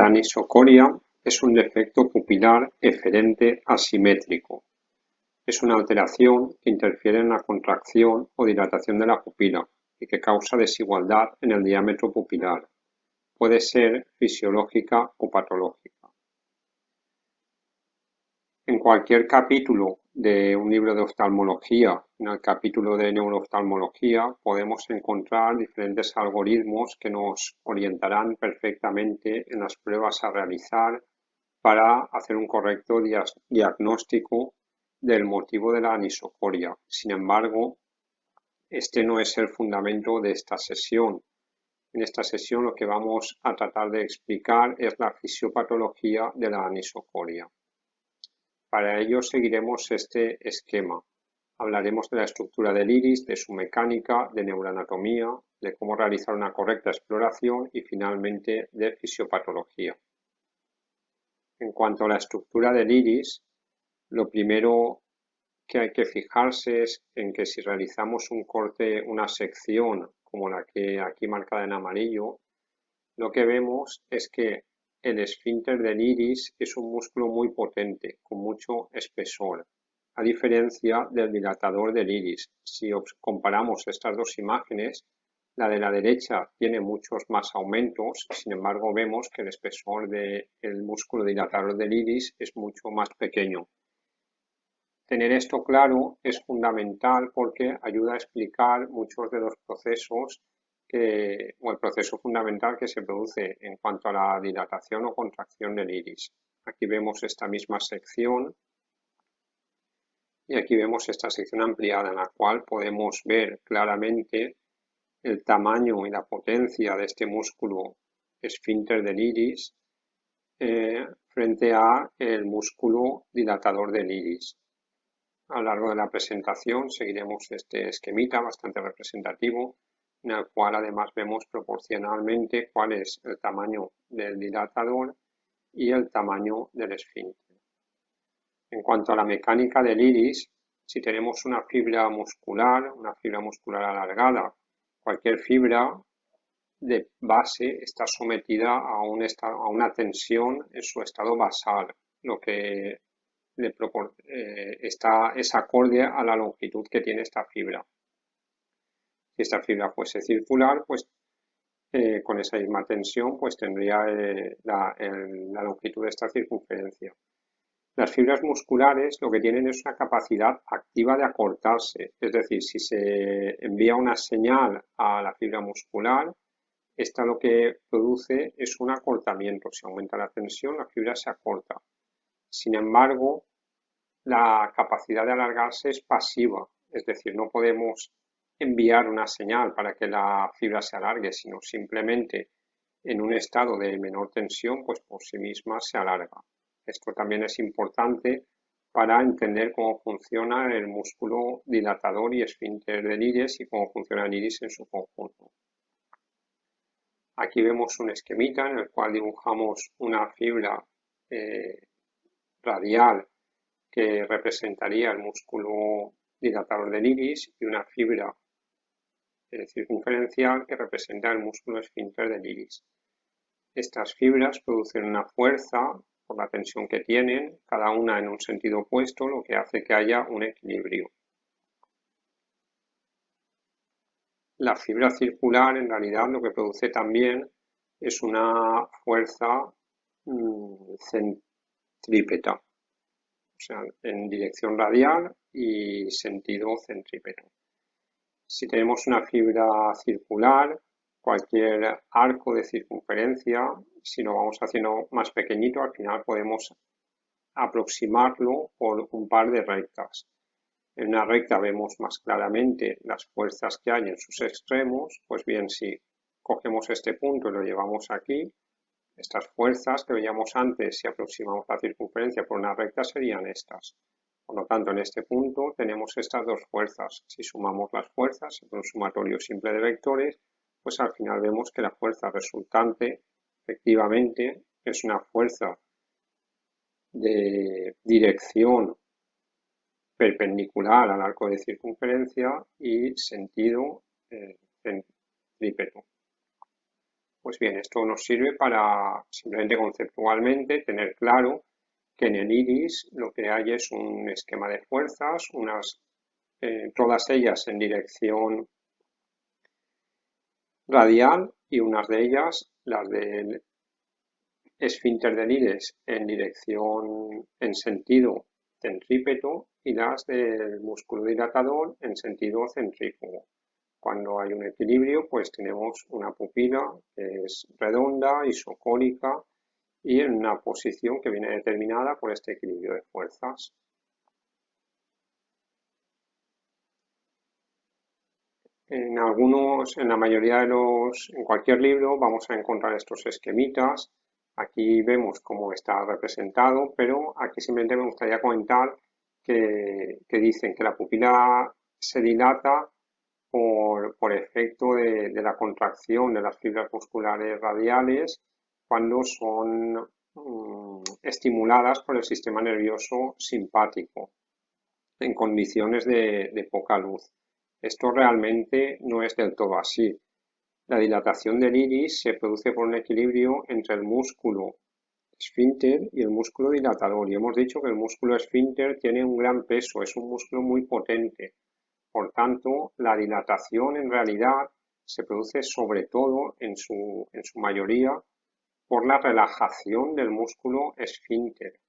La anisocoria es un defecto pupilar eferente asimétrico. Es una alteración que interfiere en la contracción o dilatación de la pupila y que causa desigualdad en el diámetro pupilar. Puede ser fisiológica o patológica. En cualquier capítulo de un libro de oftalmología, en el capítulo de neurooftalmología, podemos encontrar diferentes algoritmos que nos orientarán perfectamente en las pruebas a realizar para hacer un correcto diagnóstico del motivo de la anisocoria. Sin embargo, este no es el fundamento de esta sesión. En esta sesión lo que vamos a tratar de explicar es la fisiopatología de la anisocoria. Para ello seguiremos este esquema. Hablaremos de la estructura del iris, de su mecánica, de neuroanatomía, de cómo realizar una correcta exploración y finalmente de fisiopatología. En cuanto a la estructura del iris, lo primero que hay que fijarse es en que si realizamos un corte, una sección como la que aquí marcada en amarillo, lo que vemos es que el esfínter del iris es un músculo muy potente, con mucho espesor, a diferencia del dilatador del iris. Si comparamos estas dos imágenes, la de la derecha tiene muchos más aumentos, sin embargo vemos que el espesor del músculo dilatador del iris es mucho más pequeño. Tener esto claro es fundamental porque ayuda a explicar muchos de los procesos o el proceso fundamental que se produce en cuanto a la dilatación o contracción del iris. Aquí vemos esta misma sección y aquí vemos esta sección ampliada en la cual podemos ver claramente el tamaño y la potencia de este músculo esfínter del iris frente a el músculo dilatador del iris. A lo largo de la presentación seguiremos este esquemita bastante representativo, en el cual además vemos proporcionalmente cuál es el tamaño del dilatador y el tamaño del esfínter. En cuanto a la mecánica del iris, si tenemos una fibra muscular alargada, cualquier fibra de base está sometida a una tensión en su estado basal, lo que es acorde a la longitud que tiene esta fibra. Si esta fibra fuese circular, pues con esa misma tensión pues tendría la longitud de esta circunferencia. Las fibras musculares lo que tienen es una capacidad activa de acortarse, es decir, si se envía una señal a la fibra muscular, esta lo que produce es un acortamiento. Si aumenta la tensión, la fibra se acorta. Sin embargo, la capacidad de alargarse es pasiva, es decir, no podemos enviar una señal para que la fibra se alargue, sino simplemente en un estado de menor tensión, pues por sí misma se alarga. Esto también es importante para entender cómo funciona el músculo dilatador y esfínter del iris y cómo funciona el iris en su conjunto. Aquí vemos un esquemita en el cual dibujamos una fibra radial que representaría el músculo dilatador del iris y una fibra circunferencial que representa el músculo esfínter del iris. Estas fibras producen una fuerza por la tensión que tienen, cada una en un sentido opuesto, lo que hace que haya un equilibrio. La fibra circular en realidad lo que produce también es una fuerza centrípeta, o sea, en dirección radial y sentido centrípeto. Si tenemos una fibra circular, cualquier arco de circunferencia, si lo vamos haciendo más pequeñito, al final podemos aproximarlo por un par de rectas. En una recta vemos más claramente las fuerzas que hay en sus extremos, pues bien, si cogemos este punto y lo llevamos aquí, estas fuerzas que veíamos antes, si aproximamos la circunferencia por una recta, serían estas. Por lo tanto, en este punto tenemos estas dos fuerzas. Si sumamos las fuerzas en un sumatorio simple de vectores, pues al final vemos que la fuerza resultante efectivamente es una fuerza de dirección perpendicular al arco de circunferencia y sentido centrípeto. Pues bien, esto nos sirve para simplemente conceptualmente tener claro que en el iris lo que hay es un esquema de fuerzas, todas ellas en dirección radial y unas de ellas, las del esfínter del iris, en sentido centrípeto y las del músculo dilatador en sentido centrífugo. Cuando hay un equilibrio, pues tenemos una pupila que es redonda, isocónica y en una posición que viene determinada por este equilibrio de fuerzas. En la mayoría en cualquier libro vamos a encontrar estos esquemitas. Aquí vemos cómo está representado, pero aquí simplemente me gustaría comentar que dicen que la pupila se dilata por efecto de la contracción de las fibras musculares radiales cuando son estimuladas por el sistema nervioso simpático en condiciones de poca luz. Esto realmente no es del todo así. La dilatación del iris se produce por un equilibrio entre el músculo esfínter y el músculo dilatador. Y hemos dicho que el músculo esfínter tiene un gran peso, es un músculo muy potente. Por tanto, la dilatación en realidad se produce sobre todo en su mayoría por la relajación del músculo esfínter.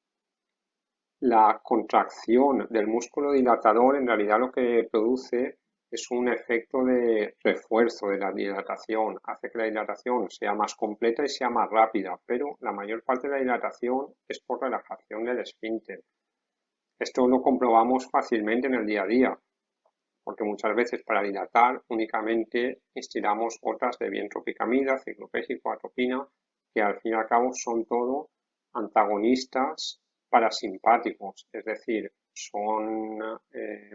La contracción del músculo dilatador en realidad lo que produce es un efecto de refuerzo de la dilatación, hace que la dilatación sea más completa y sea más rápida, pero la mayor parte de la dilatación es por relajación del esfínter. Esto lo comprobamos fácilmente en el día a día, porque muchas veces para dilatar únicamente instilamos gotas de bientropicamida, ciclopégico, atropina, que al fin y al cabo son todo antagonistas parasimpáticos, es decir, son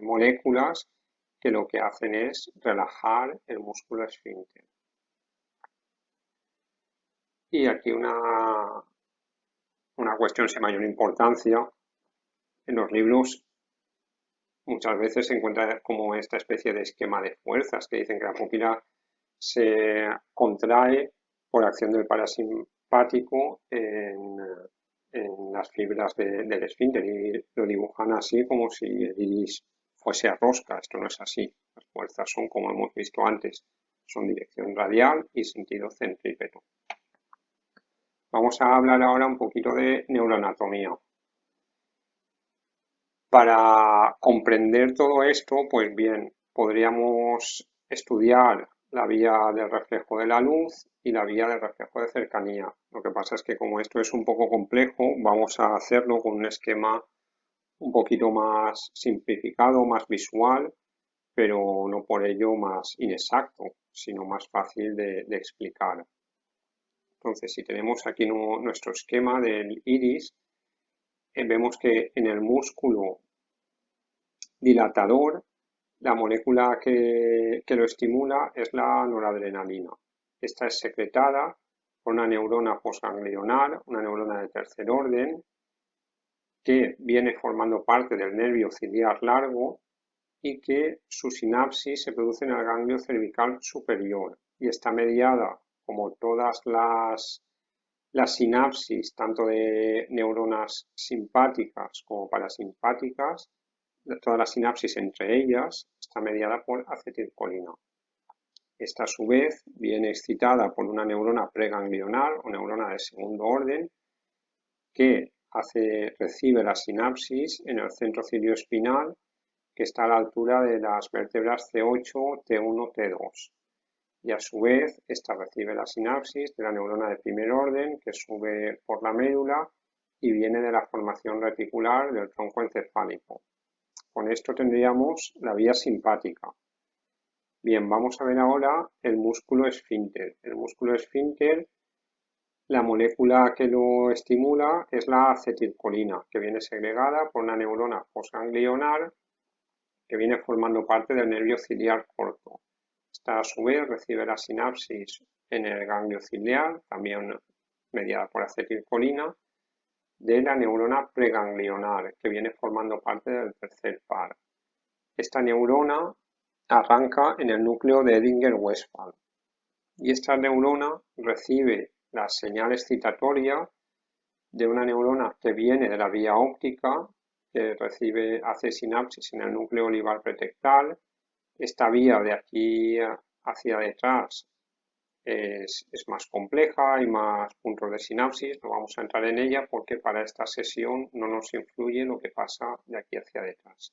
moléculas que lo que hacen es relajar el músculo esfínter. Y aquí una cuestión sin mayor importancia, en los libros muchas veces se encuentra como esta especie de esquema de fuerzas que dicen que la pupila se contrae por acción del parasimpático en las fibras del esfínter y lo dibujan así como si el iris fuese a rosca. Esto no es así. Las fuerzas son, como hemos visto antes, son dirección radial y sentido centrípeto. Vamos a hablar ahora un poquito de neuroanatomía. Para comprender todo esto, pues bien, podríamos estudiar la vía del reflejo de la luz y la vía del reflejo de cercanía. Lo que pasa es que como esto es un poco complejo, vamos a hacerlo con un esquema un poquito más simplificado, más visual, pero no por ello más inexacto, sino más fácil de explicar. Entonces, si tenemos aquí nuestro esquema del iris, vemos que en el músculo dilatador, la molécula que lo estimula es la noradrenalina. Esta es secretada por una neurona postganglionar, una neurona de tercer orden, que viene formando parte del nervio ciliar largo y que su sinapsis se produce en el ganglio cervical superior y está mediada, como todas las sinapsis, tanto de neuronas simpáticas como parasimpáticas, toda la sinapsis entre ellas está mediada por acetilcolina. Esta a su vez viene excitada por una neurona preganglionar o neurona de segundo orden que recibe la sinapsis en el centro cilioespinal que está a la altura de las vértebras C8, T1, T2. Y a su vez, esta recibe la sinapsis de la neurona de primer orden que sube por la médula y viene de la formación reticular del tronco encefálico. Con esto tendríamos la vía simpática. Bien, vamos a ver ahora el músculo esfínter. El músculo esfínter, la molécula que lo estimula es la acetilcolina, que viene segregada por una neurona postganglionar que viene formando parte del nervio ciliar corto. Esta a su vez recibe la sinapsis en el ganglio ciliar, también mediada por acetilcolina, de la neurona preganglionar, que viene formando parte del tercer par. Esta neurona arranca en el núcleo de Edinger-Westphal. Y esta neurona recibe la señal excitatoria de una neurona que viene de la vía óptica, que hace sinapsis en el núcleo olivar pretectal. Esta vía de aquí hacia detrás es más compleja, hay más puntos de sinapsis, no vamos a entrar en ella porque para esta sesión no nos influye lo que pasa de aquí hacia detrás.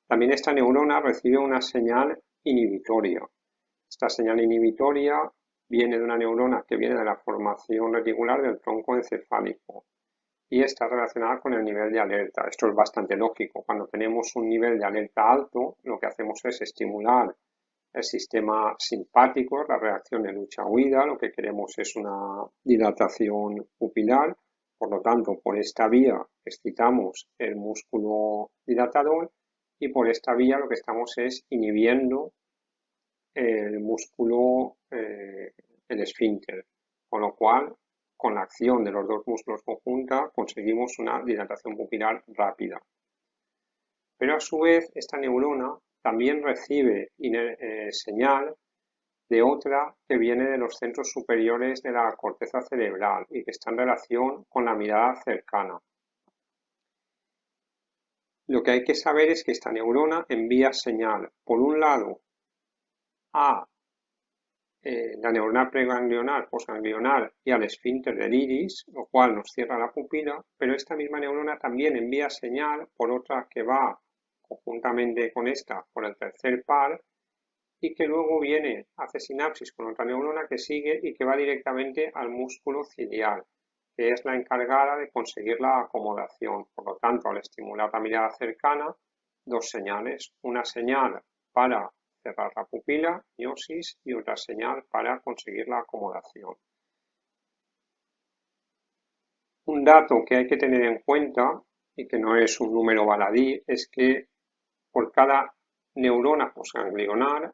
También esta neurona recibe una señal inhibitoria. Esta señal inhibitoria viene de una neurona que viene de la formación reticular del tronco encefálico y está relacionada con el nivel de alerta. Esto es bastante lógico. Cuando tenemos un nivel de alerta alto, lo que hacemos es estimular el sistema simpático, la reacción de lucha-huida. Lo que queremos es una dilatación pupilar. Por lo tanto, por esta vía excitamos el músculo dilatador y por esta vía lo que estamos es inhibiendo el músculo, el esfínter, con lo cual con la acción de los dos músculos conjunta conseguimos una dilatación pupilar rápida. Pero a su vez esta neurona también recibe señal de otra que viene de los centros superiores de la corteza cerebral y que está en relación con la mirada cercana. Lo que hay que saber es que esta neurona envía señal, por un lado, a la neurona preganglionar, posganglionar y al esfínter del iris, lo cual nos cierra la pupila, pero esta misma neurona también envía señal por otra que va conjuntamente con esta por el tercer par y que luego hace sinapsis con otra neurona que sigue y que va directamente al músculo ciliar, que es la encargada de conseguir la acomodación. Por lo tanto, al estimular la mirada cercana, dos señales, una señal para cerrar la pupila, miosis, y otra señal para conseguir la acomodación. Un dato que hay que tener en cuenta, y que no es un número baladí, es que por cada neurona postganglionar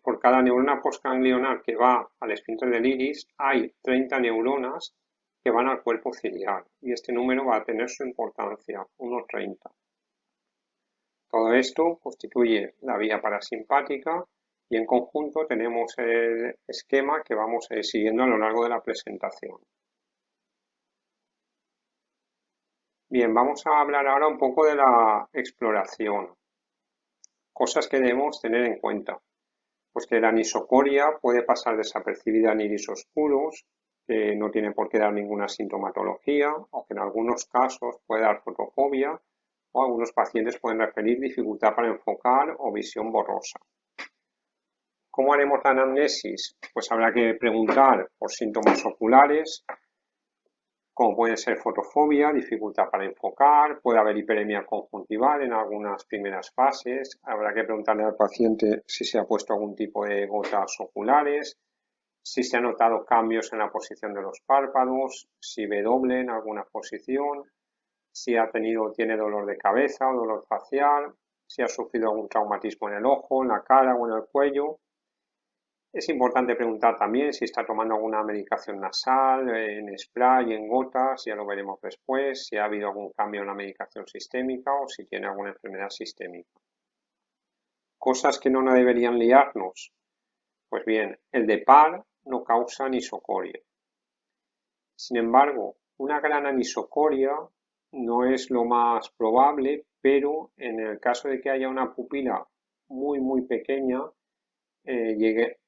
por cada neurona postganglionar que va al esfínter del iris, hay 30 neuronas que van al cuerpo ciliar, y este número va a tener su importancia, 1,30. Todo esto constituye la vía parasimpática y en conjunto tenemos el esquema que vamos a ir siguiendo a lo largo de la presentación. Bien, vamos a hablar ahora un poco de la exploración. Cosas que debemos tener en cuenta. Pues que la anisocoria puede pasar desapercibida en iris oscuros, que no tiene por qué dar ninguna sintomatología, aunque en algunos casos puede dar fotofobia, o algunos pacientes pueden referir dificultad para enfocar o visión borrosa. ¿Cómo haremos la anamnesis? Pues habrá que preguntar por síntomas oculares, como pueden ser fotofobia, dificultad para enfocar, puede haber hiperemia conjuntival en algunas primeras fases, habrá que preguntarle al paciente si se ha puesto algún tipo de gotas oculares, si se han notado cambios en la posición de los párpados, si ve doble en alguna posición, si tiene dolor de cabeza o dolor facial, si ha sufrido algún traumatismo en el ojo, en la cara o en el cuello. Es importante preguntar también si está tomando alguna medicación nasal, en spray, en gotas, ya lo veremos después, si ha habido algún cambio en la medicación sistémica o si tiene alguna enfermedad sistémica. Cosas que no deberían liarnos. Pues bien, el DEPAR no causa anisocoria. Sin embargo, una gran anisocoria no es lo más probable, pero en el caso de que haya una pupila muy pequeña,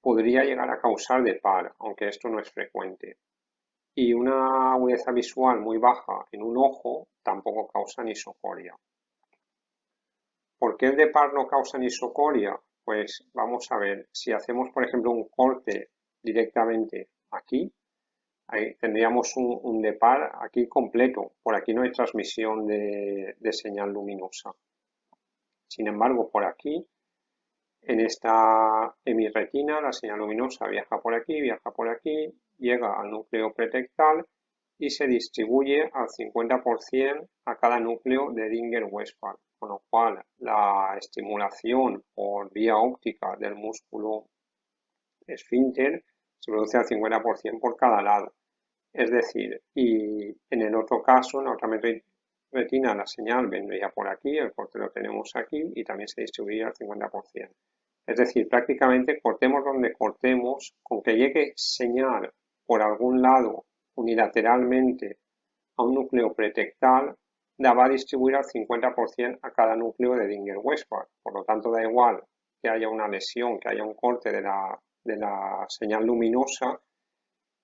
podría llegar a causar DEPAR, aunque esto no es frecuente. Y una agudeza visual muy baja en un ojo tampoco causa anisocoria. ¿Por qué el DEPAR no causa anisocoria? Pues vamos a ver, si hacemos por ejemplo un corte directamente aquí, ahí tendríamos un DEPAR aquí completo, por aquí no hay transmisión de señal luminosa. Sin embargo, por aquí, en esta hemirretina, la señal luminosa viaja por aquí, llega al núcleo pretectal y se distribuye al 50% a cada núcleo de Dinger-Westphal, con lo cual la estimulación por vía óptica del músculo esfínter se produce al 50% por cada lado. Es decir, y en el otro caso, en la otra retina, la señal vendría por aquí, el corte lo tenemos aquí y también se distribuiría al 50%. Es decir, prácticamente cortemos donde cortemos, con que llegue señal por algún lado unilateralmente a un núcleo pretectal, la va a distribuir al 50% a cada núcleo de Dinger-Westphal. Por lo tanto, da igual que haya una lesión, que haya un corte de la señal luminosa,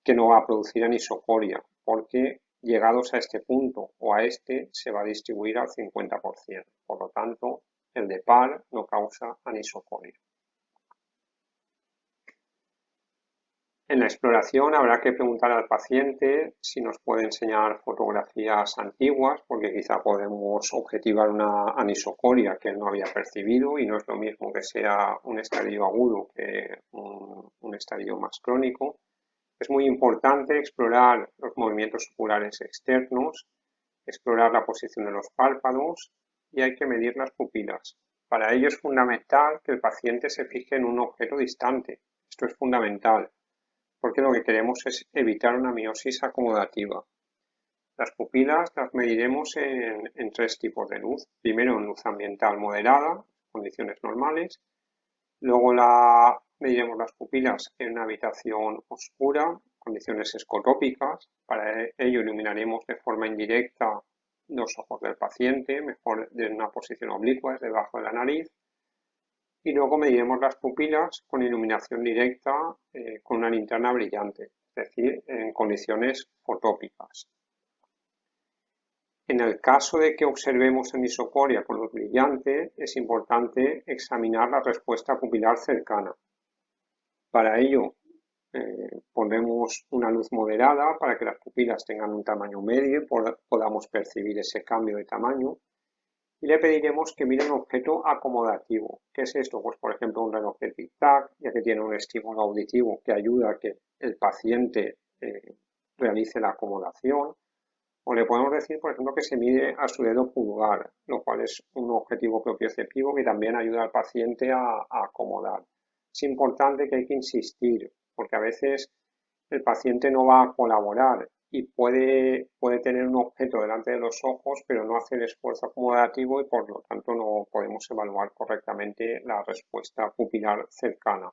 que no va a producir anisocoria, porque llegados a este punto o a este se va a distribuir al 50%. Por lo tanto, el de par no causa anisocoria. En la exploración habrá que preguntar al paciente si nos puede enseñar fotografías antiguas, porque quizá podemos objetivar una anisocoria que él no había percibido y no es lo mismo que sea un estadio agudo que un estadio más crónico. Es muy importante explorar los movimientos oculares externos, explorar la posición de los párpados y hay que medir las pupilas. Para ello es fundamental que el paciente se fije en un objeto distante. Esto es fundamental, porque lo que queremos es evitar una miosis acomodativa. Las pupilas las mediremos en tres tipos de luz. Primero en luz ambiental moderada, condiciones normales. Luego mediremos las pupilas en una habitación oscura, condiciones escotópicas. Para ello iluminaremos de forma indirecta los ojos del paciente, mejor en una posición oblicua, debajo de la nariz. Y luego mediremos las pupilas con iluminación directa con una linterna brillante, es decir, en condiciones fotópicas. En el caso de que observemos anisocoria con luz brillante, es importante examinar la respuesta pupilar cercana. Para ello, pondremos una luz moderada para que las pupilas tengan un tamaño medio y podamos percibir ese cambio de tamaño. Y le pediremos que mire un objeto acomodativo. ¿Qué es esto? Pues por ejemplo un reloj de tic-tac, ya que tiene un estímulo auditivo que ayuda a que el paciente realice la acomodación. O le podemos decir, por ejemplo, que se mide a su dedo pulgar, lo cual es un objetivo propioceptivo que también ayuda al paciente a acomodar. Es importante que hay que insistir, porque a veces el paciente no va a colaborar y puede tener un objeto delante de los ojos, pero no hacer esfuerzo acomodativo y por lo tanto no podemos evaluar correctamente la respuesta pupilar cercana.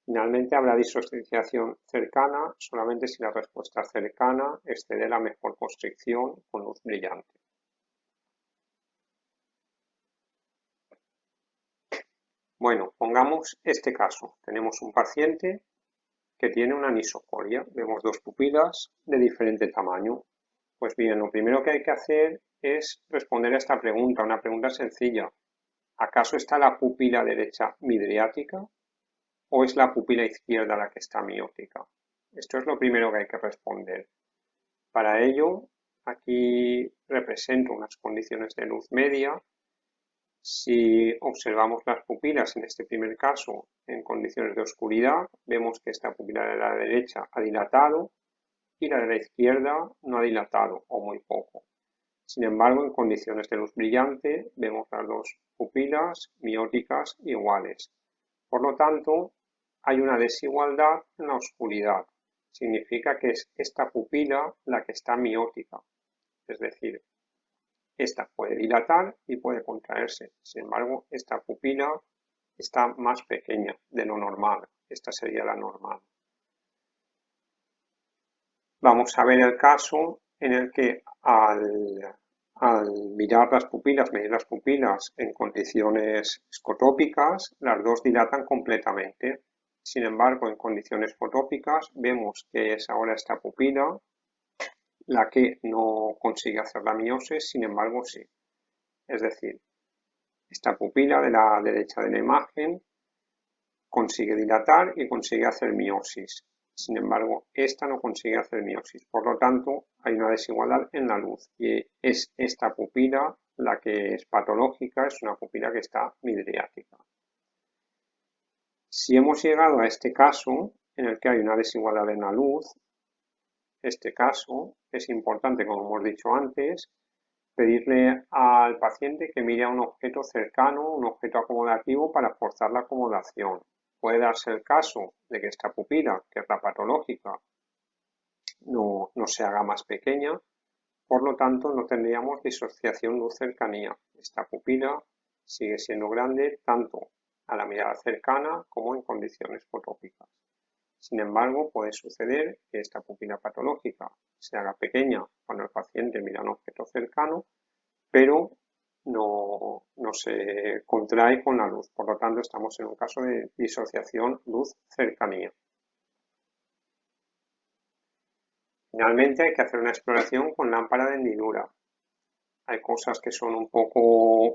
Finalmente habrá disociación cercana solamente si la respuesta cercana excede la mejor constricción con luz brillante. Bueno, pongamos este caso. Tenemos un paciente que tiene una anisocoria. Vemos dos pupilas de diferente tamaño. Pues bien, lo primero que hay que hacer es responder a esta pregunta, una pregunta sencilla. ¿Acaso está la pupila derecha midriática o es la pupila izquierda la que está miótica? Esto es lo primero que hay que responder. Para ello, aquí represento unas condiciones de luz media. Si observamos las pupilas, en este primer caso, en condiciones de oscuridad, vemos que esta pupila de la derecha ha dilatado y la de la izquierda no ha dilatado o muy poco. Sin embargo, en condiciones de luz brillante, vemos las dos pupilas mióticas iguales. Por lo tanto, hay una desigualdad en la oscuridad. Significa que es esta pupila la que está miótica, es decir, esta puede dilatar y puede contraerse. Sin embargo, esta pupila está más pequeña de lo normal. Esta sería la normal. Vamos a ver el caso en el que al mirar las pupilas, medir las pupilas en condiciones escotópicas, las dos dilatan completamente. Sin embargo, en condiciones fotópicas vemos que es ahora esta pupila la que no consigue hacer la miosis, sin embargo sí. Es decir, esta pupila de la derecha de la imagen consigue dilatar y consigue hacer miosis. Sin embargo, esta no consigue hacer miosis. Por lo tanto, hay una desigualdad en la luz y es esta pupila la que es patológica, es una pupila que está midriática. Si hemos llegado a este caso en el que hay una desigualdad en la luz, este caso es importante, como hemos dicho antes, pedirle al paciente que mire a un objeto cercano, un objeto acomodativo para forzar la acomodación. Puede darse el caso de que esta pupila, que es la patológica, no se haga más pequeña, por lo tanto no tendríamos disociación luz-cercanía. Esta pupila sigue siendo grande tanto a la mirada cercana como en condiciones fotópicas. Sin embargo, puede suceder que esta pupila patológica se haga pequeña cuando el paciente mira un objeto cercano, pero no se contrae con la luz. Por lo tanto, estamos en un caso de disociación luz-cercanía. Finalmente, hay que hacer una exploración con lámpara de hendidura. Hay cosas que son un poco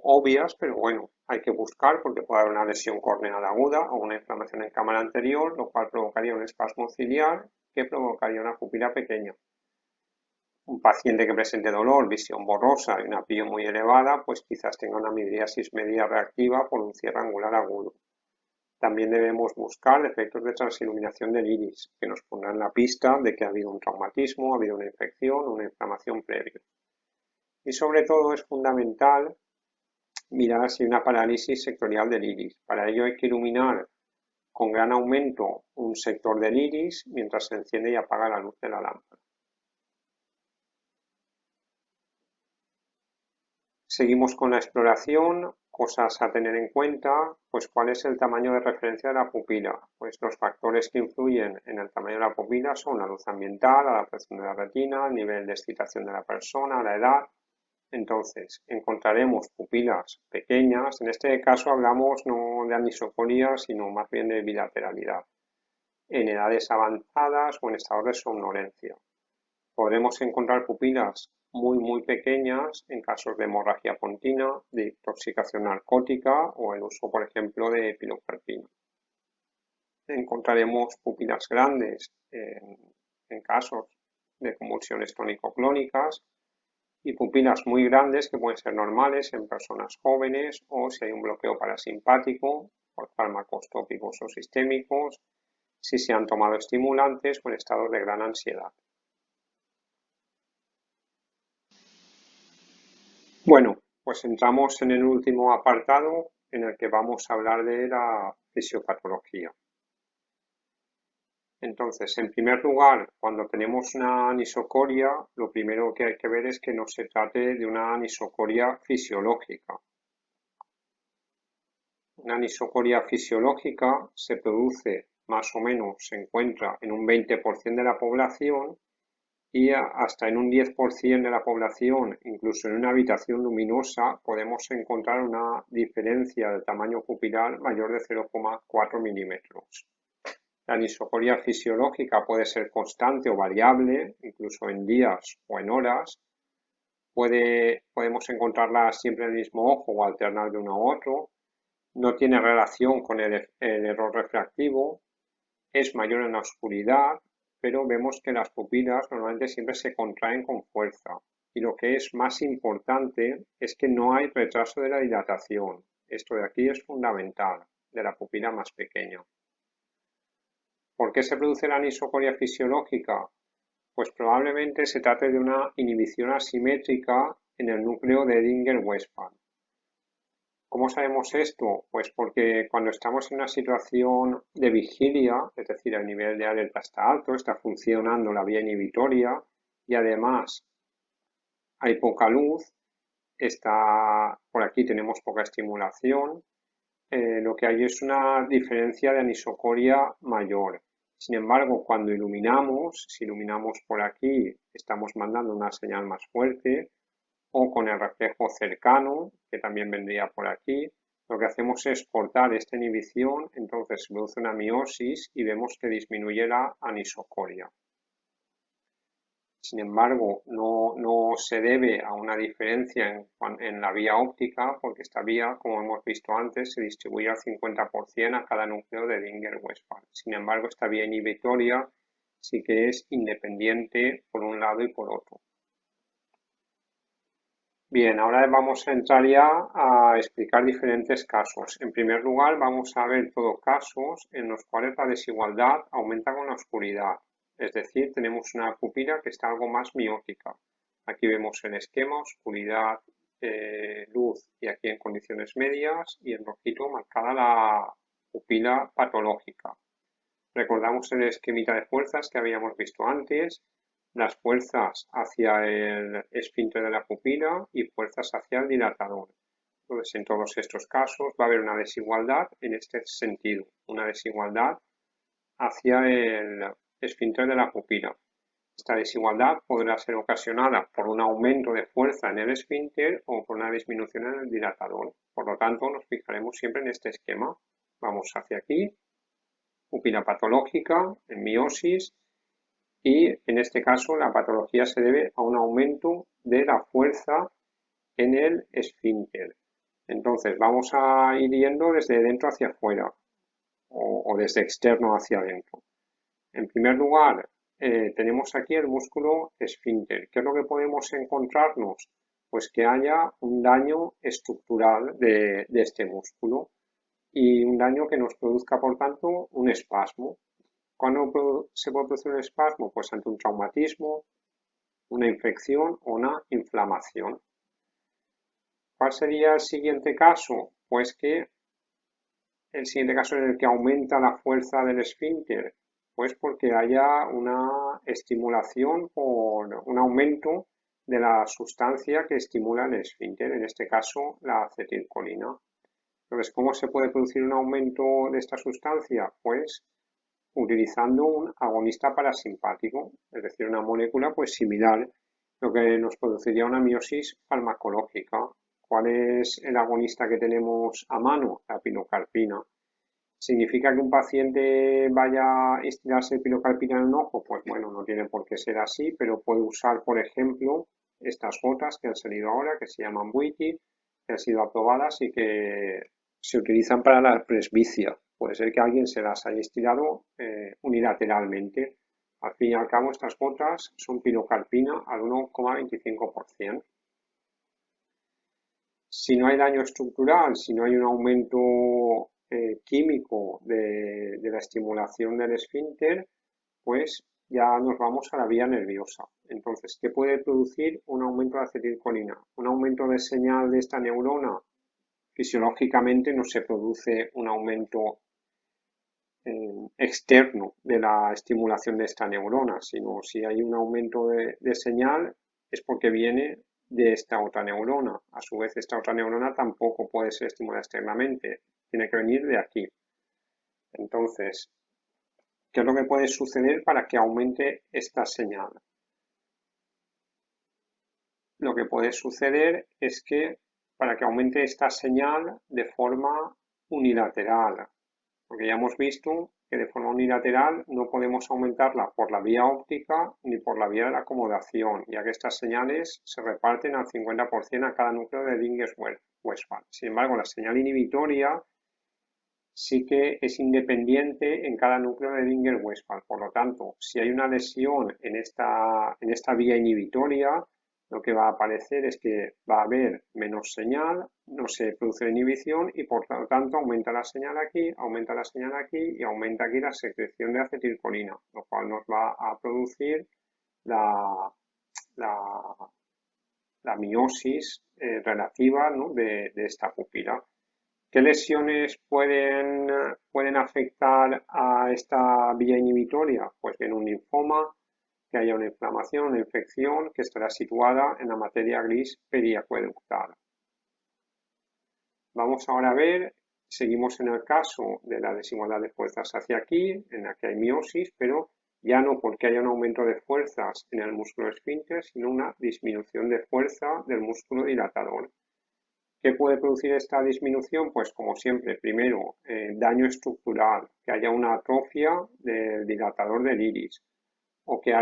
obvias, pero bueno, hay que buscar porque puede haber una lesión corneal aguda o una inflamación en cámara anterior, lo cual provocaría un espasmo ciliar que provocaría una pupila pequeña. Un paciente que presente dolor, visión borrosa y una pío muy elevada, pues quizás tenga una midriasis media reactiva por un cierre angular agudo. También debemos buscar efectos de transiluminación del iris, que nos pondrán la pista de que ha habido un traumatismo, ha habido una infección o una inflamación previa. Y sobre todo es fundamental mirar si hay una parálisis sectorial del iris. Para ello hay que iluminar con gran aumento un sector del iris mientras se enciende y apaga la luz de la lámpara. Seguimos con la exploración, cosas a tener en cuenta, pues cuál es el tamaño de referencia de la pupila. Pues los factores que influyen en el tamaño de la pupila son la luz ambiental, la adaptación de la retina, el nivel de excitación de la persona, la edad. Entonces, encontraremos pupilas pequeñas, en este caso hablamos no de anisocoria, sino más bien de bilateralidad, en edades avanzadas o en estados de somnolencia. Podremos encontrar pupilas muy pequeñas en casos de hemorragia pontina, de intoxicación narcótica o el uso, por ejemplo, de pilocarpina. Encontraremos pupilas grandes en casos de convulsiones tónico-clónicas y pupilas muy grandes que pueden ser normales en personas jóvenes o si hay un bloqueo parasimpático por fármacos tópicos o sistémicos, si se han tomado estimulantes o en estados de gran ansiedad. Bueno, pues entramos en el último apartado en el que vamos a hablar de la fisiopatología. Entonces, en primer lugar, cuando tenemos una anisocoria, lo primero que hay que ver es que no se trate de una anisocoria fisiológica. Una anisocoria fisiológica se produce más o menos, se encuentra en un 20% de la población y hasta en un 10% de la población, incluso en una habitación luminosa, podemos encontrar una diferencia del tamaño pupilar mayor de 0,4 milímetros. La anisocoria fisiológica puede ser constante o variable, incluso en días o en horas. Podemos encontrarla siempre en el mismo ojo o alternar de uno a otro. No tiene relación con el error refractivo. Es mayor en la oscuridad, pero vemos que las pupilas normalmente siempre se contraen con fuerza. Y lo que es más importante es que no hay retraso de la dilatación. Esto de aquí es fundamental, de la pupila más pequeña. ¿Por qué se produce la anisocoria fisiológica? Pues probablemente se trate de una inhibición asimétrica en el núcleo de Edinger-Westphal. ¿Cómo sabemos esto? Pues porque cuando estamos en una situación de vigilia, es decir, el nivel de alerta está alto, está funcionando la vía inhibitoria y además hay poca luz, por aquí tenemos poca estimulación, lo que hay es una diferencia de anisocoria mayor. Sin embargo, cuando iluminamos, si iluminamos por aquí, estamos mandando una señal más fuerte, o con el reflejo cercano, que también vendría por aquí, lo que hacemos es cortar esta inhibición, entonces se produce una miosis y vemos que disminuye la anisocoria. Sin embargo, no se debe a una diferencia en la vía óptica, porque esta vía, como hemos visto antes, se distribuye al 50% a cada núcleo de Edinger-Westphal. Sin embargo, esta vía inhibitoria sí que es independiente por un lado y por otro. Bien, ahora vamos a entrar ya a explicar diferentes casos. En primer lugar, vamos a ver todos casos en los cuales la desigualdad aumenta con la oscuridad. Es decir, tenemos una pupila que está algo más miótica. Aquí vemos el esquema, oscuridad, luz y aquí en condiciones medias y en rojito marcada la pupila patológica. Recordamos el esquemita de fuerzas que habíamos visto antes, las fuerzas hacia el esfínter de la pupila y fuerzas hacia el dilatador. Entonces, en todos estos casos va a haber una desigualdad en este sentido, una desigualdad hacia el esfínter de la pupila. Esta desigualdad podrá ser ocasionada por un aumento de fuerza en el esfínter o por una disminución en el dilatador. Por lo tanto, nos fijaremos siempre en este esquema. Vamos hacia aquí, pupila patológica, en miosis, y en este caso la patología se debe a un aumento de la fuerza en el esfínter. Entonces vamos a ir yendo desde dentro hacia afuera o desde externo hacia adentro. En primer lugar, tenemos aquí el músculo esfínter. ¿Qué es lo que podemos encontrarnos? Pues que haya un daño estructural de este músculo y un daño que nos produzca, por tanto, un espasmo. ¿Cuándo se puede producir un espasmo? Pues ante un traumatismo, una infección o una inflamación. ¿Cuál sería el siguiente caso? Pues que el siguiente caso en el que aumenta la fuerza del esfínter, pues porque haya una estimulación por un aumento de la sustancia que estimula el esfínter, en este caso la acetilcolina. Entonces, ¿cómo se puede producir un aumento de esta sustancia? Pues utilizando un agonista parasimpático, es decir, una molécula pues similar, lo que nos produciría una miosis farmacológica. ¿Cuál es el agonista que tenemos a mano? La pilocarpina. ¿Significa que un paciente vaya a estilarse pilocarpina en un ojo? Pues bueno, no tiene por qué ser así, pero puede usar, por ejemplo, estas gotas que han salido ahora, que se llaman Buiti, que han sido aprobadas y que se utilizan para la presbicia. Puede ser que alguien se las haya estirado unilateralmente. Al fin y al cabo, estas gotas son pilocarpina al 1,25%. Si no hay daño estructural, si no hay un aumento químico de la estimulación del esfínter, pues ya nos vamos a la vía nerviosa. Entonces, ¿qué puede producir un aumento de acetilcolina? Un aumento de señal de esta neurona. Fisiológicamente no se produce un aumento externo de la estimulación de esta neurona, sino si hay un aumento de señal es porque viene de esta otra neurona. A su vez, esta otra neurona tampoco puede ser estimulada externamente, tiene que venir de aquí. Entonces, ¿qué es lo que puede suceder para que aumente esta señal? Lo que puede suceder es que para que aumente esta señal de forma unilateral, porque ya hemos visto que de forma unilateral no podemos aumentarla por la vía óptica ni por la vía de la acomodación, ya que estas señales se reparten al 50% a cada núcleo de Dinger-Westphal. Sin embargo, la señal inhibitoria sí que es independiente en cada núcleo de Dinger-Westphal. Por lo tanto, si hay una lesión en esta vía inhibitoria, lo que va a aparecer es que va a haber menos señal, no se produce inhibición y por lo tanto aumenta la señal aquí, aumenta la señal aquí y aumenta aquí la secreción de acetilcolina, lo cual nos va a producir la miosis relativa, ¿no?, de esta pupila. ¿Qué lesiones pueden afectar a esta vía inhibitoria? Pues bien, un linfoma, que haya una inflamación, una infección que estará situada en la materia gris periacueductal. Vamos ahora a ver, seguimos en el caso de la desigualdad de fuerzas hacia aquí, en la que hay miosis, pero ya no porque haya un aumento de fuerzas en el músculo esfínter, sino una disminución de fuerza del músculo dilatador. ¿Qué puede producir esta disminución? Pues como siempre, primero, daño estructural, que haya una atrofia del dilatador del iris, o que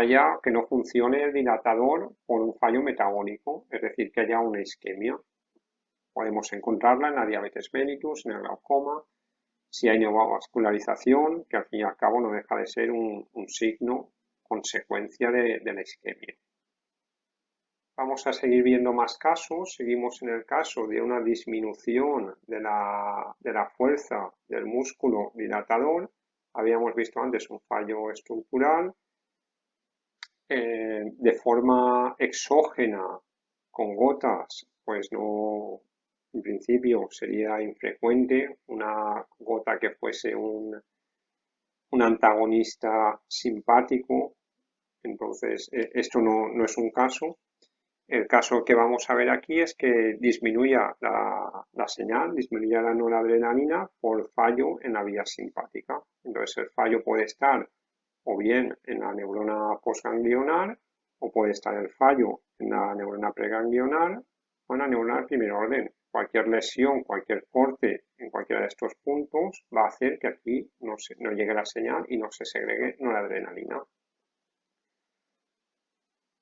no funcione el dilatador por un fallo metabólico, es decir, que haya una isquemia. Podemos encontrarla en la diabetes mellitus, en el glaucoma, si hay neovascularización, que al fin y al cabo no deja de ser un signo, consecuencia de la isquemia. Vamos a seguir viendo más casos. Seguimos en el caso de una disminución de la fuerza del músculo dilatador. Habíamos visto antes un fallo estructural. De forma exógena, con gotas, pues no, en principio sería infrecuente una gota que fuese un antagonista simpático. Entonces, esto no es un caso. el caso que vamos a ver aquí es que disminuya la señal, disminuya la noradrenalina por fallo en la vía simpática. Entonces el fallo puede estar o bien en la neurona postganglionar o puede estar el fallo en la neurona preganglionar o en la neurona de primer orden. Cualquier lesión, cualquier corte en cualquiera de estos puntos va a hacer que aquí no llegue la señal y no se segregue noradrenalina.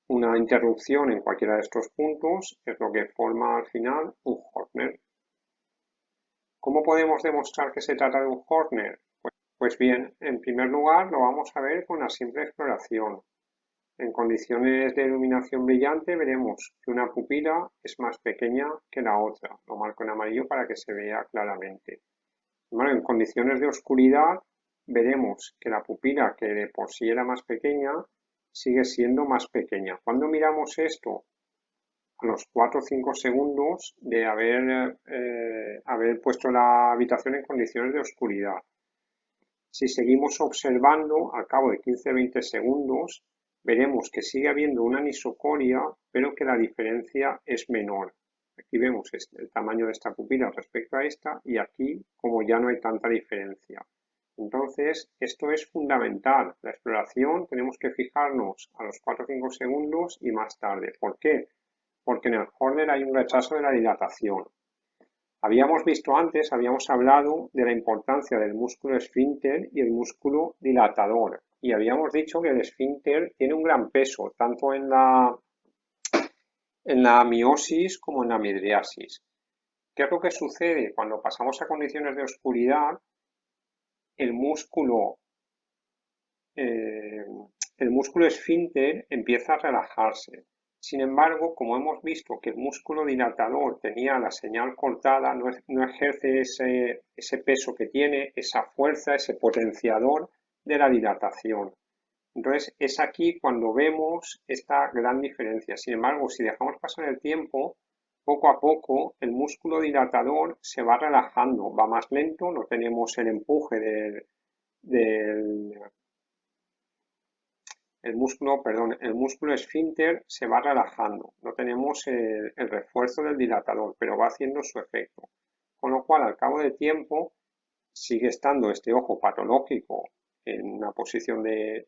Una interrupción en cualquiera de estos puntos es lo que forma al final un Horner. ¿Cómo podemos demostrar que se trata de un Horner? Pues bien, en primer lugar lo vamos a ver con la simple exploración. En condiciones de iluminación brillante veremos que una pupila es más pequeña que la otra. Lo marco en amarillo para que se vea claramente. Bueno, en condiciones de oscuridad veremos que la pupila, que de por sí era más pequeña, sigue siendo más pequeña. Cuando miramos esto a los 4 o 5 segundos de haber puesto la habitación en condiciones de oscuridad. Si seguimos observando, al cabo de 15-20 segundos, veremos que sigue habiendo una anisocoria, pero que la diferencia es menor. Aquí vemos el tamaño de esta pupila respecto a esta y aquí como ya no hay tanta diferencia. Entonces, esto es fundamental. La exploración tenemos que fijarnos a los 4 o 5 segundos y más tarde. ¿Por qué? Porque en el Horner hay un retraso de la dilatación. Habíamos visto antes, habíamos hablado de la importancia del músculo esfínter y el músculo dilatador. Y habíamos dicho que el esfínter tiene un gran peso, tanto en la miosis como en la midriasis. ¿Qué es lo que sucede? Cuando pasamos a condiciones de oscuridad, el músculo esfínter empieza a relajarse. Sin embargo, como hemos visto que el músculo dilatador tenía la señal cortada, no ejerce ese peso que tiene, esa fuerza, ese potenciador de la dilatación. Entonces, es aquí cuando vemos esta gran diferencia. Sin embargo, si dejamos pasar el tiempo, poco a poco el músculo dilatador se va relajando, va más lento, no tenemos el empuje el músculo esfínter se va relajando, no tenemos el refuerzo del dilatador, pero va haciendo su efecto. Con lo cual, al cabo del tiempo, sigue estando este ojo patológico en una posición de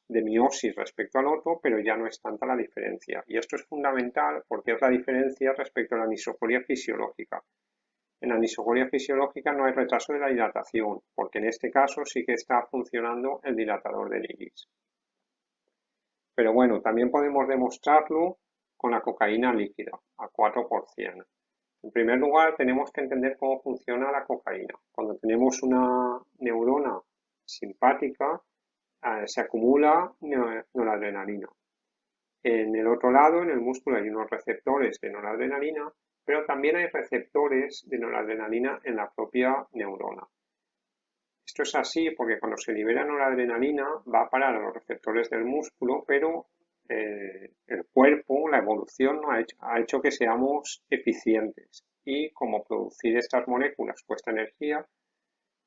miosis respecto al otro, pero ya no es tanta la diferencia. Y esto es fundamental porque es la diferencia respecto a la anisocoria fisiológica. En la anisocoria fisiológica no hay retraso de la dilatación, porque en este caso sí que está funcionando el dilatador del iris. Pero bueno, también podemos demostrarlo con la cocaína líquida, a 4%. En primer lugar, tenemos que entender cómo funciona la cocaína. Cuando tenemos una neurona simpática, se acumula noradrenalina. En el otro lado, en el músculo, hay unos receptores de noradrenalina, pero también hay receptores de noradrenalina en la propia neurona. Esto es así porque cuando se libera noradrenalina va a parar a los receptores del músculo, pero el cuerpo, la evolución ha hecho que seamos eficientes y como producir estas moléculas cuesta energía,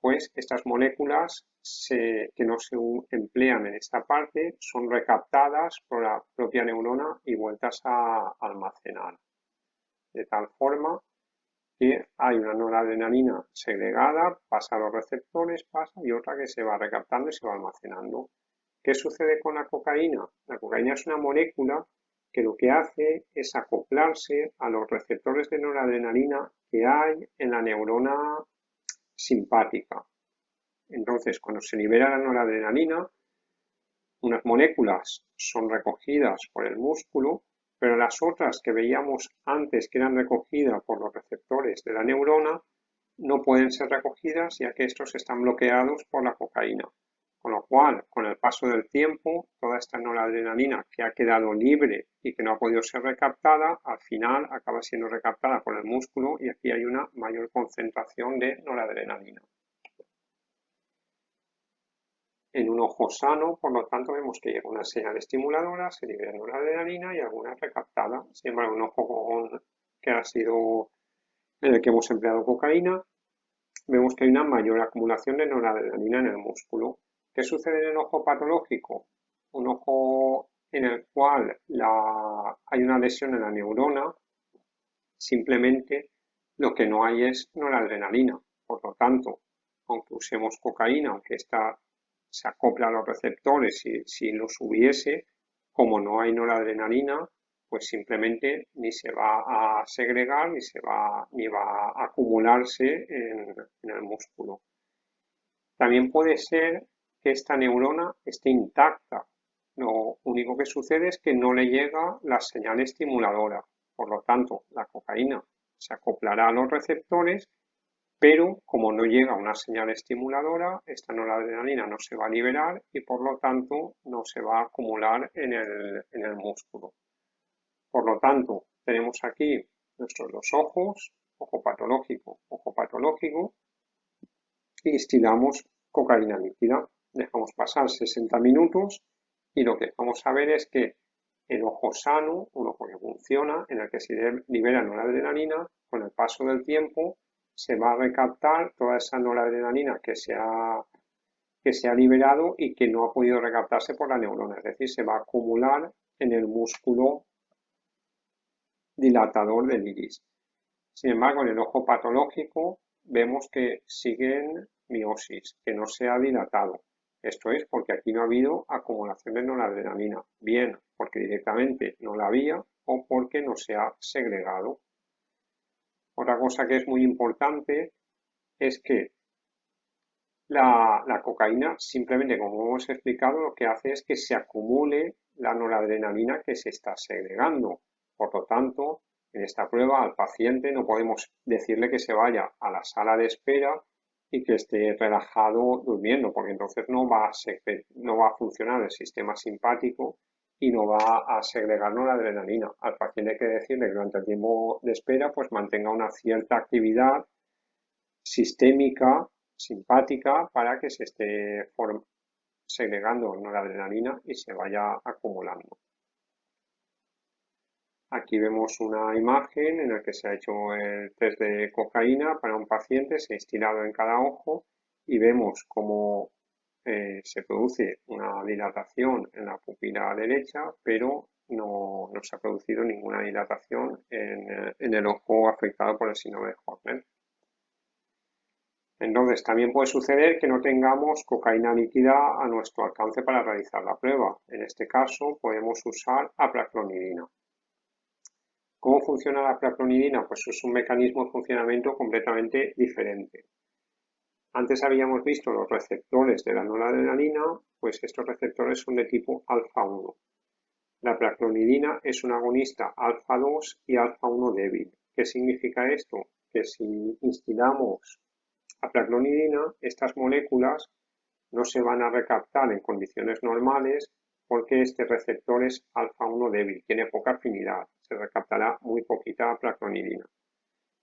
pues estas moléculas que no se emplean en esta parte son recaptadas por la propia neurona y vueltas a almacenar. De tal forma que hay una noradrenalina segregada, pasa a los receptores, pasa y otra que se va recaptando y se va almacenando. ¿Qué sucede con la cocaína? La cocaína es una molécula que lo que hace es acoplarse a los receptores de noradrenalina que hay en la neurona simpática. Entonces, cuando se libera la noradrenalina, unas moléculas son recogidas por el músculo, pero las otras que veíamos antes que eran recogidas por los receptores de la neurona no pueden ser recogidas ya que estos están bloqueados por la cocaína. Con lo cual, con el paso del tiempo, toda esta noradrenalina que ha quedado libre y que no ha podido ser recaptada, al final acaba siendo recaptada por el músculo y aquí hay una mayor concentración de noradrenalina. En un ojo sano, por lo tanto, vemos que llega una señal estimuladora, se libera noradrenalina y alguna recaptada. Sin embargo, un ojo que ha sido en el que hemos empleado cocaína, vemos que hay una mayor acumulación de noradrenalina en el músculo. ¿Qué sucede en el ojo patológico? Un ojo en el cual hay una lesión en la neurona, simplemente lo que no hay es noradrenalina. Por lo tanto, aunque usemos cocaína, aunque esta se acopla a los receptores, si los hubiese, como no hay noradrenalina, pues simplemente ni se va a segregar ni va a acumularse en el músculo. También puede ser que esta neurona esté intacta. Lo único que sucede es que no le llega la señal estimuladora. Por lo tanto, la cocaína se acoplará a los receptores, pero como no llega una señal estimuladora, esta noradrenalina no se va a liberar y por lo tanto no se va a acumular en el músculo. Por lo tanto, tenemos aquí nuestros dos ojos, ojo patológico, y instilamos cocaína líquida. Dejamos pasar 60 minutos y lo que vamos a ver es que el ojo sano, un ojo que funciona, en el que se libera noradrenalina, con el paso del tiempo se va a recaptar toda esa noradrenalina que se ha liberado y que no ha podido recaptarse por la neurona, es decir, se va a acumular en el músculo dilatador del iris. Sin embargo, en el ojo patológico vemos que siguen miosis, que no se ha dilatado. Esto es porque aquí no ha habido acumulación de noradrenalina, bien porque directamente no la había o porque no se ha segregado. Otra cosa que es muy importante es que la cocaína, simplemente como hemos explicado, lo que hace es que se acumule la noradrenalina que se está segregando. Por lo tanto, en esta prueba al paciente no podemos decirle que se vaya a la sala de espera y que esté relajado durmiendo, porque entonces no va a funcionar el sistema simpático y no va a segregar noradrenalina. Al paciente hay que decirle que durante el tiempo de espera pues mantenga una cierta actividad sistémica, simpática, para que se esté segregando noradrenalina y se vaya acumulando. Aquí vemos una imagen en la que se ha hecho el test de cocaína para un paciente, se ha instilado en cada ojo y vemos cómo se produce una dilatación en la pupila derecha, pero no se ha producido ninguna dilatación en el ojo afectado por el síndrome de Horner. Entonces, también puede suceder que no tengamos cocaína líquida a nuestro alcance para realizar la prueba. En este caso, podemos usar apraclonidina. ¿Cómo funciona la apraclonidina? Pues es un mecanismo de funcionamiento completamente diferente. Antes habíamos visto los receptores de la noradrenalina, pues estos receptores son de tipo alfa-1. La apraclonidina es un agonista alfa-2 y alfa-1 débil. ¿Qué significa esto? Que si instilamos apraclonidina, estas moléculas no se van a recaptar en condiciones normales porque este receptor es alfa-1 débil, tiene poca afinidad, se recaptará muy poquita apraclonidina.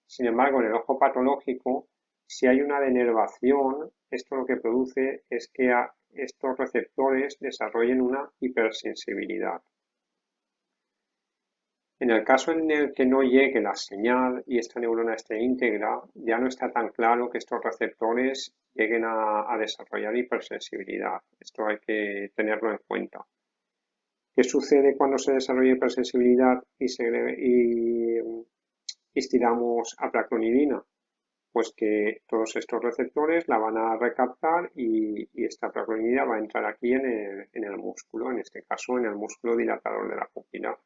Sin embargo, en el ojo patológico, si hay una denervación, esto lo que produce es que estos receptores desarrollen una hipersensibilidad. En el caso en el que no llegue la señal y esta neurona esté íntegra, ya no está tan claro que estos receptores lleguen a desarrollar hipersensibilidad. Esto hay que tenerlo en cuenta. ¿Qué sucede cuando se desarrolla hipersensibilidad y instilamos apraclonidina? Pues que todos estos receptores la van a recaptar y esta apraclonidina va a entrar aquí en el músculo, en este caso en el músculo dilatador de la pupila.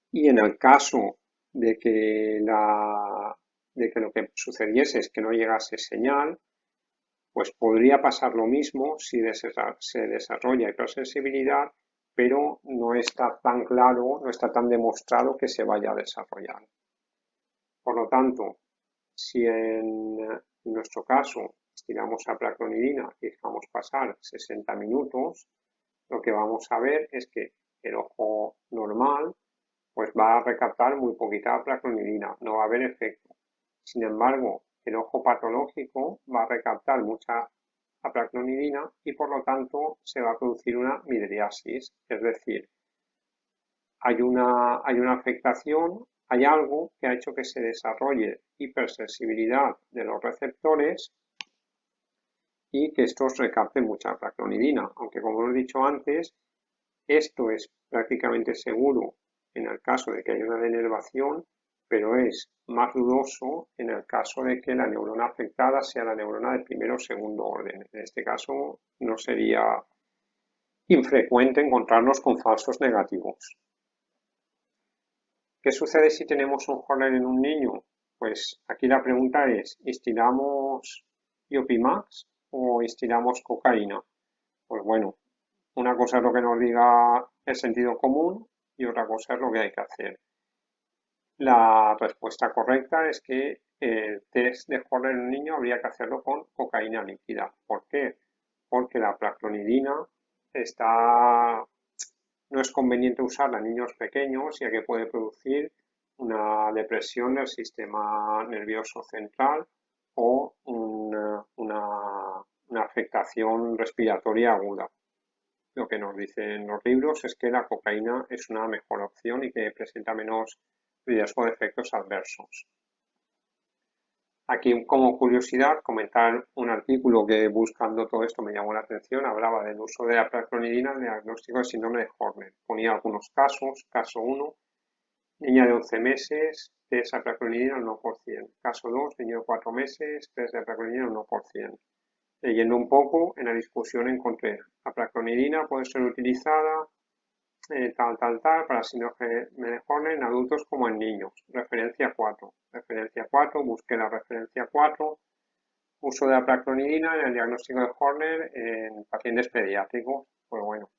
Y en el caso de que lo que sucediese es que no llegase señal, pues podría pasar lo mismo si se desarrolla hipersensibilidad, pero no está tan claro, no está tan demostrado que se vaya a desarrollar. Por lo tanto, si en nuestro caso estiramos apraclonidina y dejamos pasar 60 minutos, lo que vamos a ver es que el ojo normal pues va a recaptar muy poquita apraclonidina, no va a haber efecto. Sin embargo, el ojo patológico va a recaptar mucha apraclonidina y por lo tanto se va a producir una midriasis, es decir, hay una afectación, hay algo que ha hecho que se desarrolle hipersensibilidad de los receptores y que estos recapten mucha apraclonidina, aunque como he dicho antes, Esto es prácticamente seguro en el caso de que haya una denervación, pero es más dudoso en el caso de que la neurona afectada sea la neurona de primero o segundo orden. En este caso no sería infrecuente encontrarnos con falsos negativos. ¿Qué sucede si tenemos un Horner en un niño? Pues aquí la pregunta es, ¿instilamos Iopimax o instilamos cocaína? Pues bueno, una cosa es lo que nos diga el sentido común y otra cosa es lo que hay que hacer. La respuesta correcta es que el test de Horner en un niño habría que hacerlo con cocaína líquida. ¿Por qué? Porque la placlonidina no es conveniente usarla en niños pequeños, ya que puede producir una depresión del sistema nervioso central o una afectación respiratoria aguda. Lo que nos dicen los libros es que la cocaína es una mejor opción y que presenta menos riesgo de efectos adversos. Aquí, como curiosidad, comentar un artículo que buscando todo esto me llamó la atención, hablaba del uso de la placlonidina en el diagnóstico del síndrome de Horner. Ponía algunos casos, caso 1, niña de 11 meses, test de placlonidina al 1%. Caso 2, niño de 4 meses, test de placlonidina al 1%. Leyendo un poco, en la discusión encontré la placlonidina puede ser utilizada para síndrome de Horner en adultos como en niños. Referencia 4. Referencia 4, busqué la referencia 4. Uso de la placlonidina en el diagnóstico de Horner en pacientes pediátricos. Pues bueno,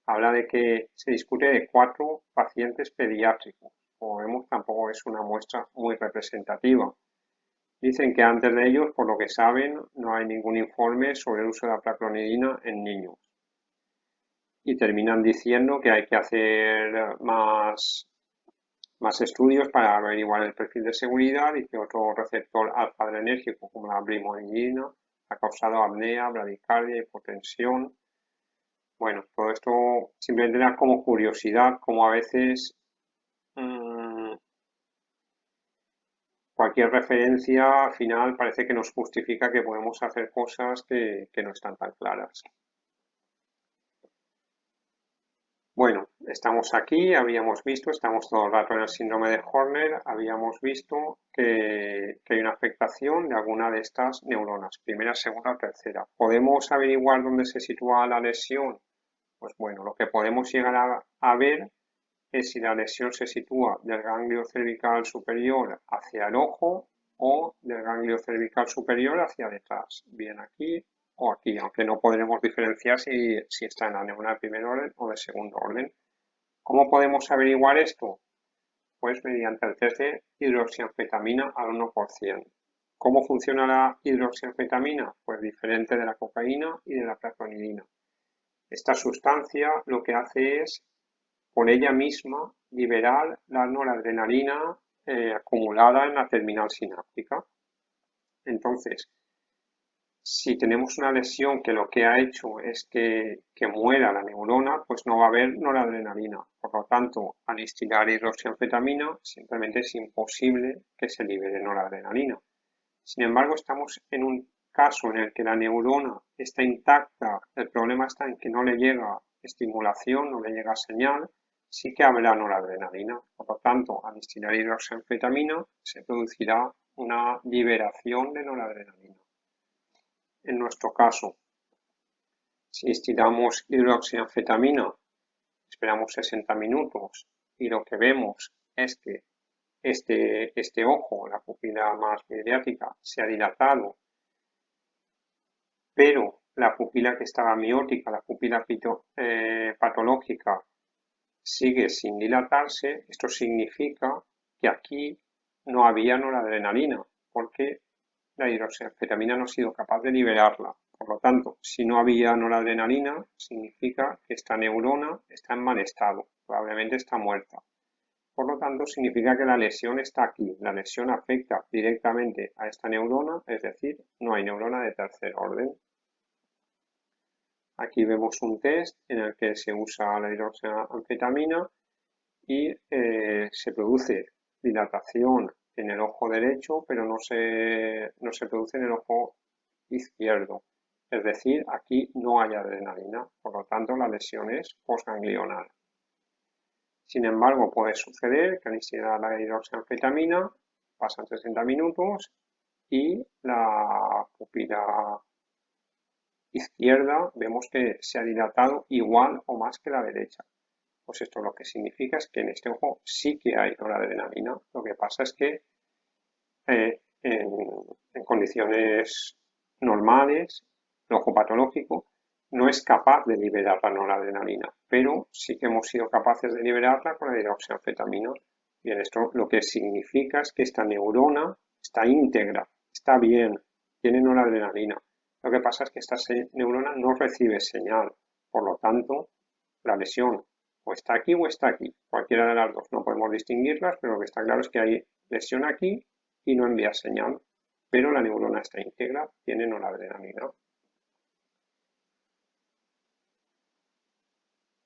habla de que se discute de 4 pacientes pediátricos. Como vemos, tampoco es una muestra muy representativa. Dicen que antes de ellos, por lo que saben, no hay ningún informe sobre el uso de la placlonidina en niños. Y terminan diciendo que hay que hacer más estudios para averiguar el perfil de seguridad y que otro receptor alfa-adrenérgico como la brimonidina ha causado apnea, bradicardia, hipotensión. Bueno, todo esto simplemente da como curiosidad, como a veces cualquier referencia al final parece que nos justifica que podemos hacer cosas que no están tan claras. Bueno, estamos aquí, estamos todo el rato en el síndrome de Horner, habíamos visto que hay una afectación de alguna de estas neuronas, primera, segunda o tercera. ¿Podemos averiguar dónde se sitúa la lesión? Pues bueno, lo que podemos llegar a ver es si la lesión se sitúa del ganglio cervical superior hacia el ojo o del ganglio cervical superior hacia detrás, bien aquí o aquí, aunque no podremos diferenciar si está en la neurona de primer orden o de segundo orden. ¿Cómo podemos averiguar esto? Pues mediante el test de hidroxianfetamina al 1%. ¿Cómo funciona la hidroxianfetamina? Pues diferente de la cocaína y de la placlonidina. Esta sustancia lo que hace es, por ella misma, liberar la noradrenalina acumulada en la terminal sináptica. Entonces, si tenemos una lesión que lo que ha hecho es que muera la neurona, pues no va a haber noradrenalina. Por lo tanto, al instilar hidroxianfetamina, simplemente es imposible que se libere noradrenalina. Sin embargo, estamos en un caso en el que la neurona está intacta, el problema está en que no le llega estimulación, no le llega señal, sí que habrá noradrenalina. Por lo tanto, al instilar hidroxianfetamina se producirá una liberación de noradrenalina. En nuestro caso, si instilamos hidroxianfetamina, esperamos 60 minutos y lo que vemos es que este ojo, la pupila más mediática, se ha dilatado, pero la pupila que estaba miótica, la pupila patológica, sigue sin dilatarse. Esto significa que aquí no había noradrenalina, porque la hidroxianfetamina no ha sido capaz de liberarla. Por lo tanto, si no había noradrenalina, significa que esta neurona está en mal estado, probablemente está muerta. Por lo tanto, significa que la lesión está aquí. La lesión afecta directamente a esta neurona, es decir, no hay neurona de tercer orden. Aquí vemos un test en el que se usa la hidroxianfetamina y se produce dilatación en el ojo derecho, pero no se produce en el ojo izquierdo. Es decir, aquí no hay adrenalina, por lo tanto la lesión es postganglional. Sin embargo, puede suceder que al instilar la hidroxianfetamina pasan 60 minutos y la pupila izquierda vemos que se ha dilatado igual o más que la derecha. Pues esto lo que significa es que en este ojo sí que hay noradrenalina. Lo que pasa es que en condiciones normales, el ojo patológico no es capaz de liberar la noradrenalina, pero sí que hemos sido capaces de liberarla con la hidroxianfetamina. Bien, esto lo que significa es que esta neurona está íntegra, está bien, tiene noradrenalina. Lo que pasa es que esta neurona no recibe señal, por lo tanto, la lesión o está aquí o está aquí, cualquiera de las dos. No podemos distinguirlas, pero lo que está claro es que hay lesión aquí y no envía señal, pero la neurona está íntegra, tiene noradrenalina.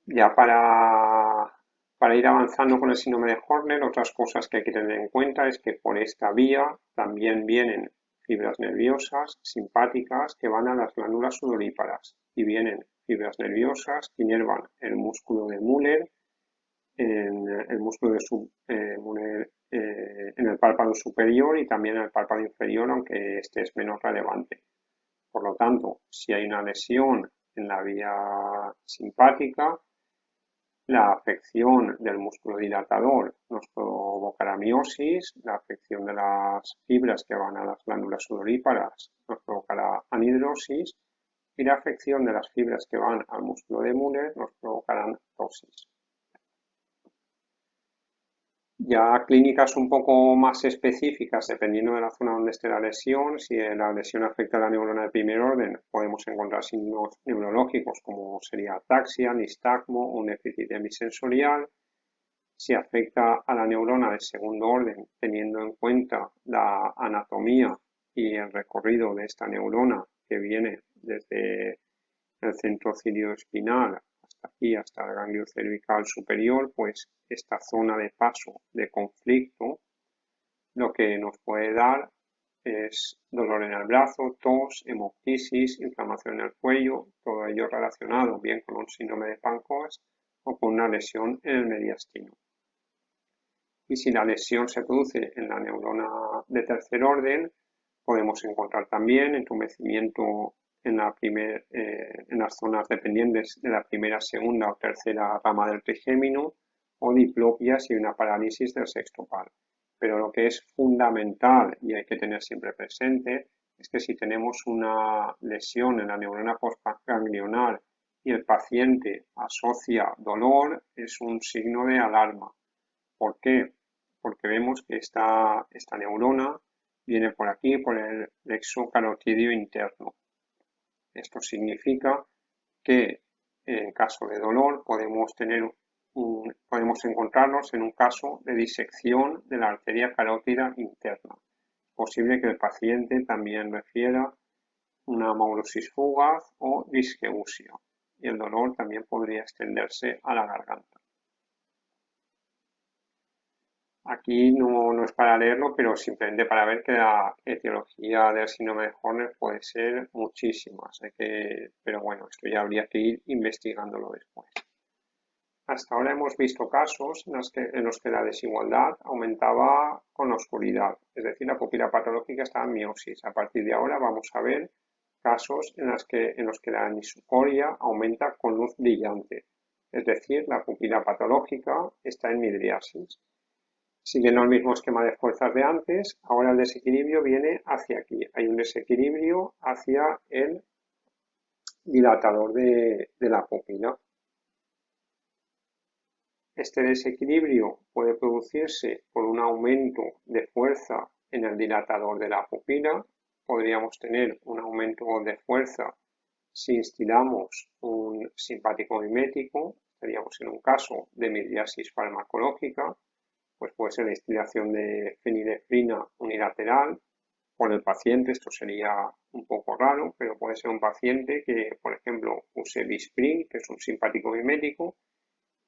Ya para ir avanzando con el síndrome de Horner, otras cosas que hay que tener en cuenta es que por esta vía también vienen fibras nerviosas simpáticas que van a las glándulas sudoríparas y vienen fibras nerviosas que inervan el músculo de Müller, en el músculo de Müller, en el párpado superior y también en el párpado inferior, aunque este es menos relevante. Por lo tanto, si hay una lesión en la vía simpática, la afección del músculo dilatador nos provocará miosis, la afección de las fibras que van a las glándulas sudoríparas nos provocará anhidrosis y la afección de las fibras que van al músculo de Müller nos provocarán ptosis. Ya clínicas un poco más específicas, dependiendo de la zona donde esté la lesión, si la lesión afecta a la neurona de primer orden, podemos encontrar signos neurológicos como sería ataxia, nistagmo o déficit hemisensorial. Si afecta a la neurona de segundo orden, teniendo en cuenta la anatomía y el recorrido de esta neurona que viene desde el centro cilioespinal hasta aquí, hasta el ganglio cervical superior, pues esta zona de paso de conflicto lo que nos puede dar es dolor en el brazo, tos, hemoptisis, inflamación en el cuello, todo ello relacionado bien con un síndrome de Pancoast o con una lesión en el mediastino. Y si la lesión se produce en la neurona de tercer orden, podemos encontrar también entumecimiento en las zonas dependientes de la primera, segunda o tercera rama del trigémino o diplopias y una parálisis del sexto palo. Pero lo que es fundamental y hay que tener siempre presente es que si tenemos una lesión en la neurona postganglional y el paciente asocia dolor, es un signo de alarma. ¿Por qué? Porque vemos que esta neurona viene por aquí, por el plexo carotidio interno. Esto significa que en caso de dolor podemos encontrarnos en un caso de disección de la arteria carótida interna. Es posible que el paciente también refiera una maurosis fugaz o disgeusia y el dolor también podría extenderse a la garganta. Aquí no es para leerlo, pero simplemente para ver que la etiología del síndrome de Horner puede ser muchísimas. Pero bueno, esto ya habría que ir investigándolo después. Hasta ahora hemos visto casos en los que la desigualdad aumentaba con la oscuridad, es decir, la pupila patológica estaba en miosis. A partir de ahora vamos a ver casos en los que la anisocoria aumenta con luz brillante, es decir, la pupila patológica está en midriasis. Siguiendo el mismo esquema de fuerzas de antes, ahora el desequilibrio viene hacia aquí. Hay un desequilibrio hacia el dilatador de la pupila. Este desequilibrio puede producirse por un aumento de fuerza en el dilatador de la pupila. Podríamos tener un aumento de fuerza si instilamos un simpático mimético. Estaríamos en un caso de midriasis farmacológica. Pues puede ser la instilación de fenilefrina unilateral por el paciente, esto sería un poco raro, pero puede ser un paciente que, por ejemplo, use Bisprin, que es un simpático mimético,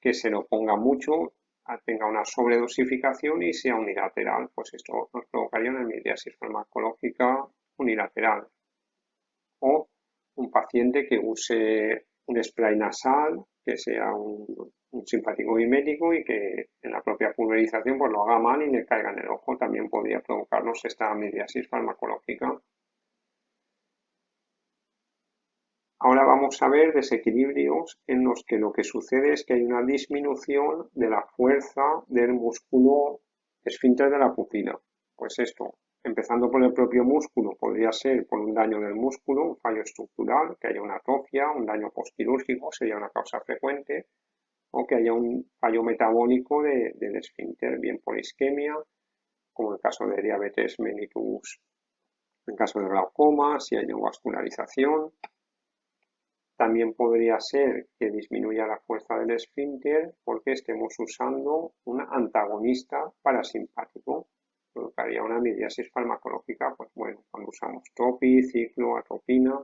que se lo ponga mucho, tenga una sobredosificación y sea unilateral, pues esto nos provocaría una midriasis farmacológica unilateral. O un paciente que use un spray nasal, que sea un simpático mimético y que en la propia pulverización pues lo haga mal y le caiga en el ojo, también podría provocarnos esta midriasis farmacológica. Ahora vamos a ver desequilibrios en los que lo que sucede es que hay una disminución de la fuerza del músculo esfínter de la pupila. Pues esto, empezando por el propio músculo, podría ser por un daño del músculo, un fallo estructural, que haya una atrofia, un daño postquirúrgico, sería una causa frecuente, o que haya un fallo metabólico del esfínter, bien por isquemia, como en el caso de diabetes mellitus, en caso de glaucoma, si hay neovascularización. También podría ser que disminuya la fuerza del esfínter porque estemos usando un antagonista parasimpático. Provocaría una midriasis farmacológica, pues bueno, cuando usamos tropi, ciclo, atropina.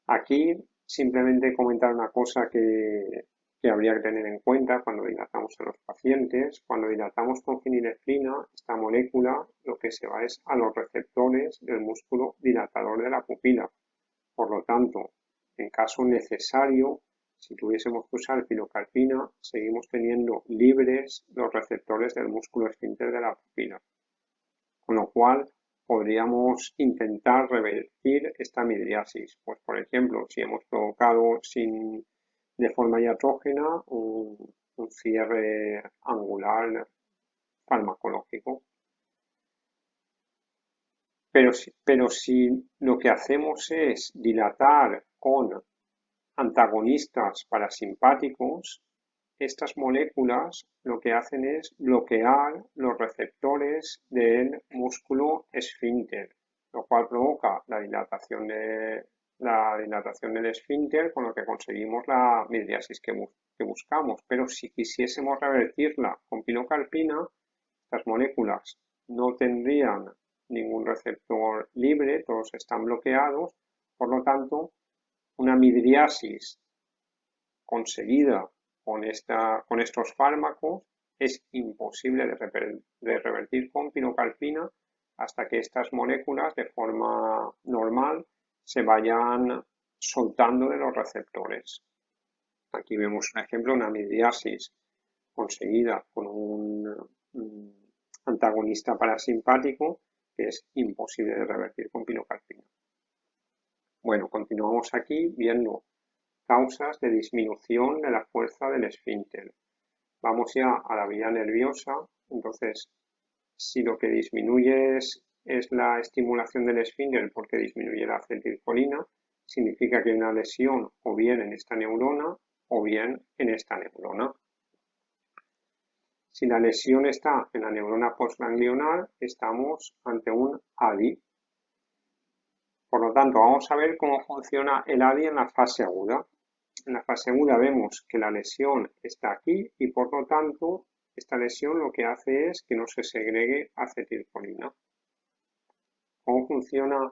Aquí simplemente comentar una cosa que habría que tener en cuenta cuando dilatamos a los pacientes. Cuando dilatamos con fenilefrina, esta molécula lo que se va es a los receptores del músculo dilatador de la pupila. Por lo tanto, en caso necesario, si tuviésemos que usar pilocarpina, seguimos teniendo libres los receptores del músculo esfínter de la pupila. Con lo cual, podríamos intentar revertir esta midriasis. Pues, por ejemplo, si hemos provocado de forma iatrógena un cierre angular farmacológico. Pero si lo que hacemos es dilatar con antagonistas parasimpáticos, estas moléculas lo que hacen es bloquear los receptores del músculo esfínter, lo cual provoca la dilatación del esfínter, con lo que conseguimos la midriasis que buscamos. Pero si quisiésemos revertirla con pilocarpina, estas moléculas no tendrían ningún receptor libre, todos están bloqueados, por lo tanto, una midriasis conseguida con estos fármacos es imposible de revertir con pilocarpina hasta que estas moléculas de forma normal se vayan soltando de los receptores. Aquí vemos un ejemplo, una midriasis conseguida con un antagonista parasimpático que es imposible de revertir con pilocarpina. Bueno, continuamos aquí viendo causas de disminución de la fuerza del esfínter. Vamos ya a la vía nerviosa. Entonces, si lo que disminuye es la estimulación del esfínter porque disminuye la acetilcolina, significa que hay una lesión o bien en esta neurona o bien en esta neurona. Si la lesión está en la neurona postganglionar, estamos ante un ADI. Por lo tanto, vamos a ver cómo funciona el ADI en la fase aguda. En la fase aguda vemos que la lesión está aquí y por lo tanto esta lesión lo que hace es que no se segregue acetilcolina. ¿Cómo funciona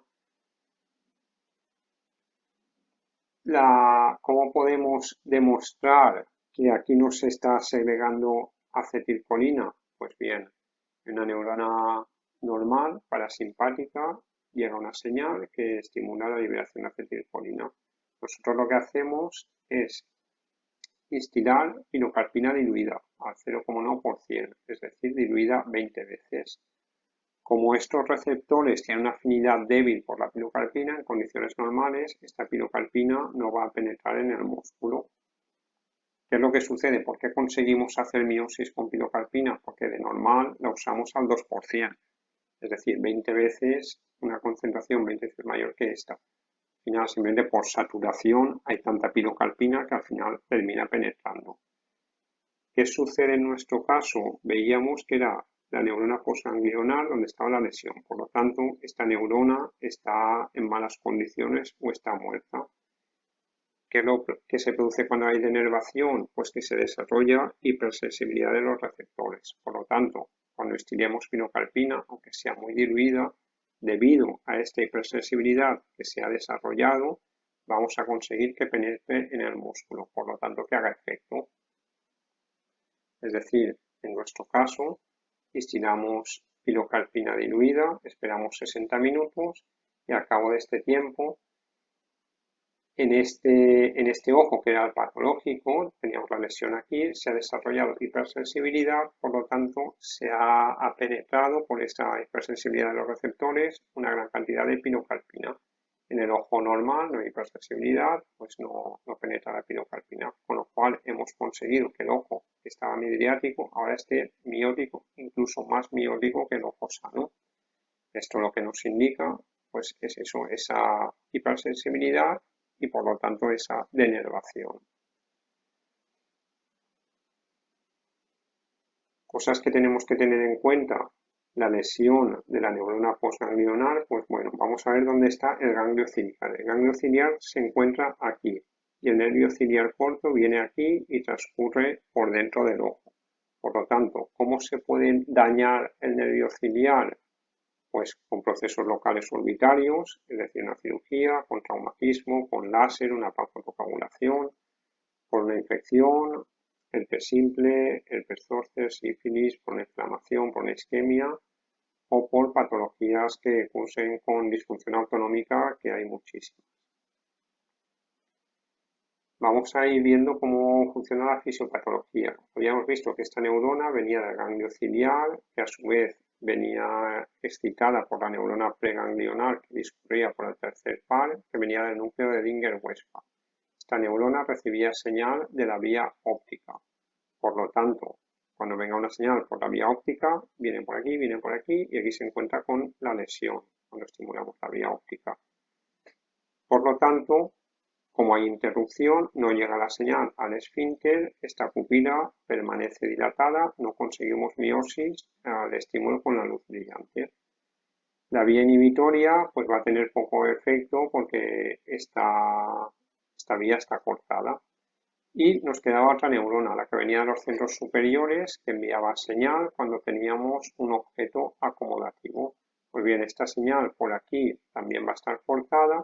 cómo podemos demostrar que aquí no se está segregando acetilcolina? Pues bien, en una neurona normal, parasimpática, llega una señal que estimula la liberación de acetilcolina. Nosotros lo que hacemos es instilar pilocarpina diluida al 0,1%, es decir, diluida 20 veces. Como estos receptores tienen una afinidad débil por la pilocarpina, en condiciones normales esta pilocarpina no va a penetrar en el músculo. ¿Qué es lo que sucede? ¿Por qué conseguimos hacer miosis con pilocarpina? Porque de normal la usamos al 2%, es decir, 20 veces, una concentración 20 veces mayor que esta. Al final, simplemente por saturación hay tanta pilocarpina que al final termina penetrando. ¿Qué sucede en nuestro caso? Veíamos que era la neurona postganglionar donde estaba la lesión. Por lo tanto, esta neurona está en malas condiciones o está muerta. ¿Qué es lo que se produce cuando hay denervación? Pues que se desarrolla hipersensibilidad de los receptores. Por lo tanto, cuando estiremos pilocarpina, aunque sea muy diluida, debido a esta hipersensibilidad que se ha desarrollado, vamos a conseguir que penetre en el músculo, por lo tanto que haga efecto. Es decir, en nuestro caso, instilamos pilocarpina diluida, esperamos 60 minutos y al cabo de este tiempo en este ojo que era el patológico, teníamos la lesión aquí, se ha desarrollado hipersensibilidad, por lo tanto ha penetrado por esta hipersensibilidad de los receptores una gran cantidad de pirocarpina. En el ojo normal no hay hipersensibilidad, pues no penetra la pirocarpina, con lo cual hemos conseguido que el ojo que estaba midriático ahora esté miótico, incluso más miótico que el ojo sano. Esto lo que nos indica, pues es eso, esa hipersensibilidad y por lo tanto esa denervación. Cosas que tenemos que tener en cuenta, la lesión de la neurona postganglionar, pues bueno, vamos a ver dónde está el ganglio ciliar. El ganglio ciliar se encuentra aquí y el nervio ciliar corto viene aquí y transcurre por dentro del ojo. Por lo tanto, ¿cómo se puede dañar el nervio ciliar? Pues con procesos locales orbitarios, es decir, una cirugía, con traumatismo, con láser, una panfotocoagulación, por una infección, herpes simple, herpes zóster, sífilis, por una inflamación, por una isquemia o por patologías que cursen con disfunción autonómica, que hay muchísimas. Vamos a ir viendo cómo funciona la fisiopatología. Habíamos visto que esta neurona venía del ganglio ciliar, que a su vez venía excitada por la neurona preganglionar que discurría por el tercer par, que venía del núcleo de Dinger-Westphal. Esta neurona recibía señal de la vía óptica. Por lo tanto, cuando venga una señal por la vía óptica, viene por aquí y aquí se encuentra con la lesión cuando estimulamos la vía óptica. Por lo tanto, como hay interrupción, no llega la señal al esfínter, esta pupila permanece dilatada, no conseguimos miosis al estímulo con la luz brillante. La vía inhibitoria pues va a tener poco efecto porque esta vía está cortada. Y nos quedaba otra neurona, la que venía de los centros superiores, que enviaba señal cuando teníamos un objeto acomodativo. Pues bien, esta señal por aquí también va a estar cortada,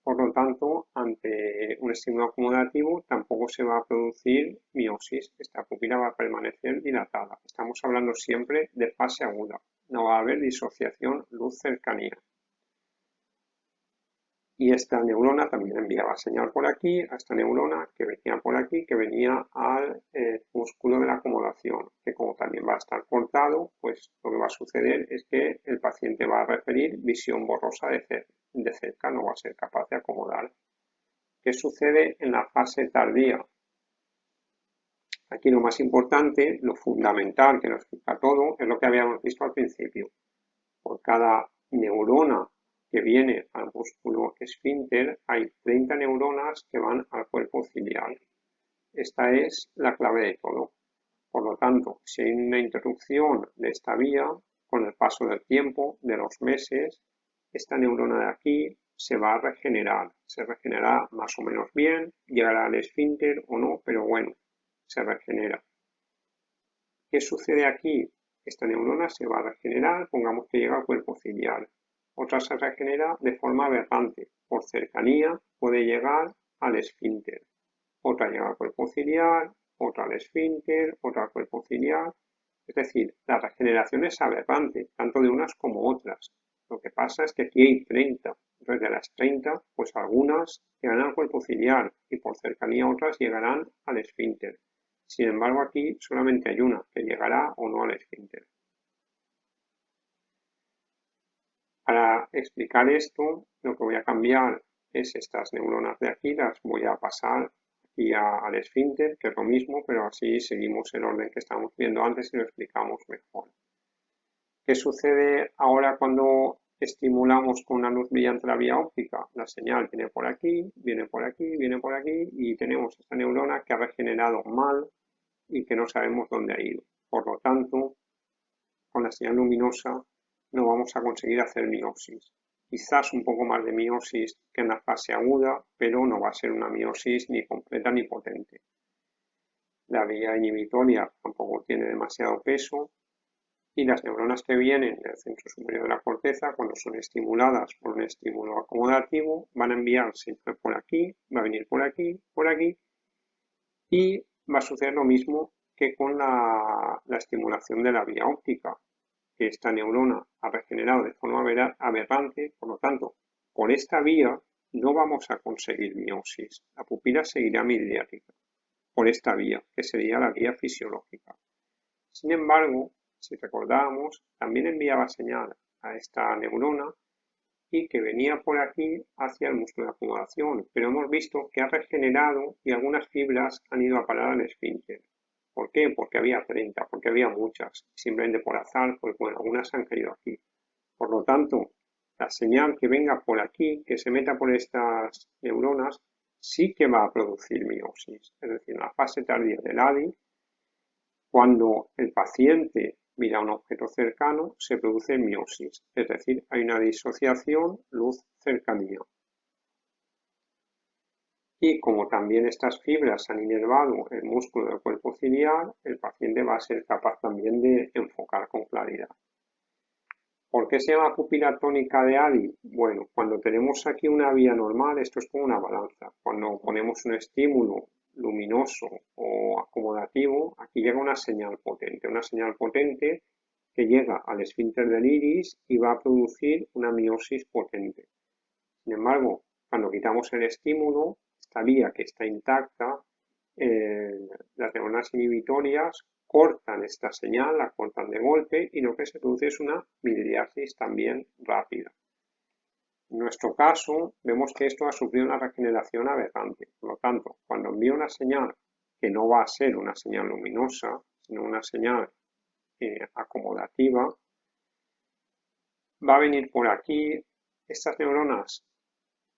por lo tanto, ante un estímulo acomodativo tampoco se va a producir miosis, esta pupila va a permanecer dilatada. Estamos hablando siempre de fase aguda, no va a haber disociación luz-cercanía. Y esta neurona también enviaba señal por aquí a esta neurona que venía por aquí, que venía al músculo de la acomodación, que como también va a estar cortado, pues lo que va a suceder es que el paciente va a referir visión borrosa de cerca, no va a ser capaz de acomodar. ¿Qué sucede en la fase tardía? Aquí lo más importante, lo fundamental que lo explica todo, es lo que habíamos visto al principio. Por cada neurona que viene al músculo esfínter, hay 30 neuronas que van al cuerpo ciliar. Esta es la clave de todo. Por lo tanto, si hay una interrupción de esta vía, con el paso del tiempo, de los meses, esta neurona de aquí se va a regenerar. Se regenerará más o menos bien, llegará al esfínter o no, pero bueno, se regenera. ¿Qué sucede aquí? Esta neurona se va a regenerar, pongamos que llega al cuerpo ciliar. Otra se regenera de forma aberrante, por cercanía puede llegar al esfínter. Otra llega al cuerpo ciliar, otra al esfínter, otra al cuerpo ciliar. Es decir, la regeneración es aberrante, tanto de unas como otras. Lo que pasa es que aquí hay 30. Entonces, de las 30, pues algunas llegarán al cuerpo ciliar y por cercanía otras llegarán al esfínter. Sin embargo, aquí solamente hay una que llegará o no al esfínter. Para explicar esto, lo que voy a cambiar es estas neuronas de aquí, las voy a pasar aquí al esfínter, que es lo mismo, pero así seguimos el orden que estábamos viendo antes y lo explicamos mejor. ¿Qué sucede ahora cuando estimulamos con una luz brillante la vía óptica? La señal viene por aquí, viene por aquí, viene por aquí y tenemos esta neurona que ha regenerado mal y que no sabemos dónde ha ido. Por lo tanto, con la señal luminosa no vamos a conseguir hacer miosis. Quizás un poco más de miosis que en la fase aguda, pero no va a ser una miosis ni completa ni potente. La vía inhibitoria tampoco tiene demasiado peso y las neuronas que vienen del centro superior de la corteza, cuando son estimuladas por un estímulo acomodativo, van a enviar señal por aquí, va a venir por aquí y va a suceder lo mismo que con la estimulación de la vía óptica, que esta neurona ha regenerado de forma aberrante, por lo tanto, por esta vía no vamos a conseguir miosis. La pupila seguirá midriática por esta vía, que sería la vía fisiológica. Sin embargo, si recordábamos, también enviaba señal a esta neurona y que venía por aquí hacia el músculo de acumulación, pero hemos visto que ha regenerado y algunas fibras han ido a parar al esfínter. ¿Por qué? Porque había 30, porque había muchas. Simplemente por azar, pues bueno, algunas han caído aquí. Por lo tanto, la señal que venga por aquí, que se meta por estas neuronas, sí que va a producir miosis. Es decir, en la fase tardía del ADI, cuando el paciente mira un objeto cercano, se produce miosis, es decir, hay una disociación luz-cercanía. Y como también estas fibras han inervado el músculo del cuerpo ciliar, el paciente va a ser capaz también de enfocar con claridad. ¿Por qué se llama pupila tónica de ADI? Bueno, cuando tenemos aquí una vía normal, esto es como una balanza. Cuando ponemos un estímulo luminoso o acomodativo, aquí llega una señal potente que llega al esfínter del iris y va a producir una miosis potente. Sin embargo, cuando quitamos el estímulo, esta vía que está intacta, las neuronas inhibitorias cortan esta señal, la cortan de golpe y lo que se produce es una midriasis también rápida. En nuestro caso, vemos que esto ha sufrido una regeneración aberrante. Por lo tanto, cuando envío una señal que no va a ser una señal luminosa, sino una señal acomodativa, va a venir por aquí. Estas neuronas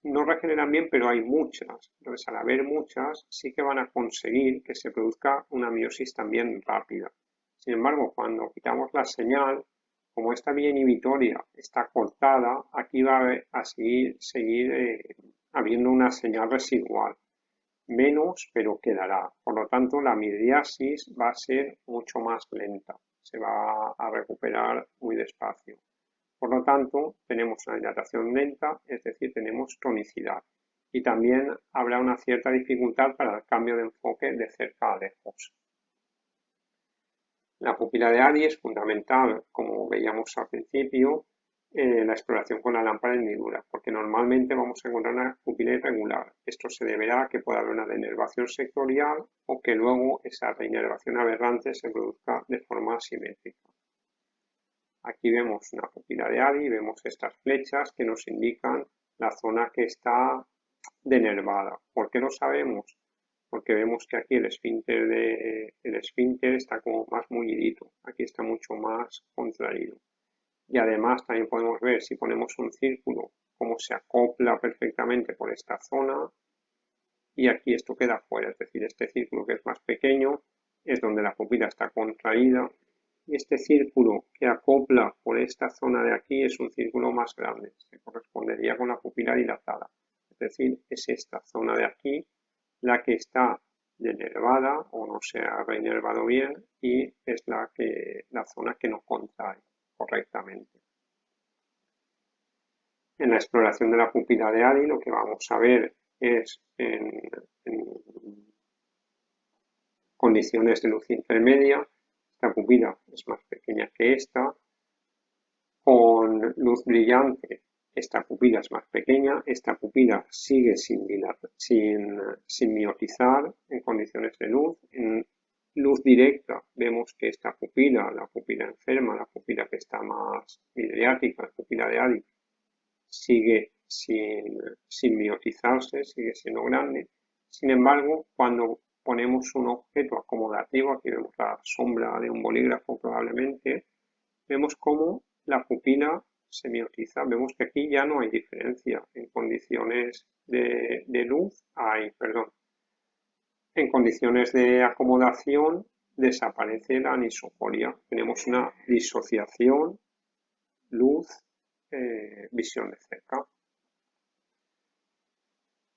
no regeneran bien, pero hay muchas. Entonces, al haber muchas, sí que van a conseguir que se produzca una miosis también rápida. Sin embargo, cuando quitamos la señal, como esta vía inhibitoria está cortada, aquí va a seguir habiendo una señal residual. Menos, pero quedará. Por lo tanto, la midriasis va a ser mucho más lenta. Se va a recuperar muy despacio. Por lo tanto, tenemos una dilatación lenta, es decir, tenemos tonicidad. Y también habrá una cierta dificultad para el cambio de enfoque de cerca a lejos. La pupila de ADI es fundamental, como veíamos al principio, la exploración con la lámpara de hendidura, porque normalmente vamos a encontrar una pupila irregular. Esto se deberá a que pueda haber una denervación sectorial o que luego esa reinervación aberrante se produzca de forma asimétrica. Aquí vemos una pupila de ADI, vemos estas flechas que nos indican la zona que está denervada. ¿Por qué lo sabemos? Porque vemos que aquí el esfínter está como más mullidito, aquí está mucho más contraído. Y además también podemos ver, si ponemos un círculo, cómo se acopla perfectamente por esta zona y aquí esto queda fuera, es decir, este círculo que es más pequeño es donde la pupila está contraída y este círculo que acopla por esta zona de aquí es un círculo más grande, se correspondería con la pupila dilatada, es decir, es esta zona de aquí la que está denervada o no se ha reinervado bien y es la zona que no contrae correctamente. En la exploración de la pupila de ADI lo que vamos a ver es en condiciones de luz intermedia, esta pupila es más pequeña que esta, con luz brillante esta pupila es más pequeña, esta pupila sigue sin miotizar en condiciones de luz. En luz directa vemos que esta pupila, la pupila enferma, la pupila que está más midriática, la pupila de ADI, sigue sin miotizarse, sigue siendo grande. Sin embargo, cuando ponemos un objeto acomodativo, aquí vemos la sombra de un bolígrafo probablemente, vemos cómo la pupila se miotiza. Vemos que aquí ya no hay diferencia. En condiciones de luz en condiciones de acomodación desaparece la anisocoria. Tenemos una disociación, luz, visión de cerca.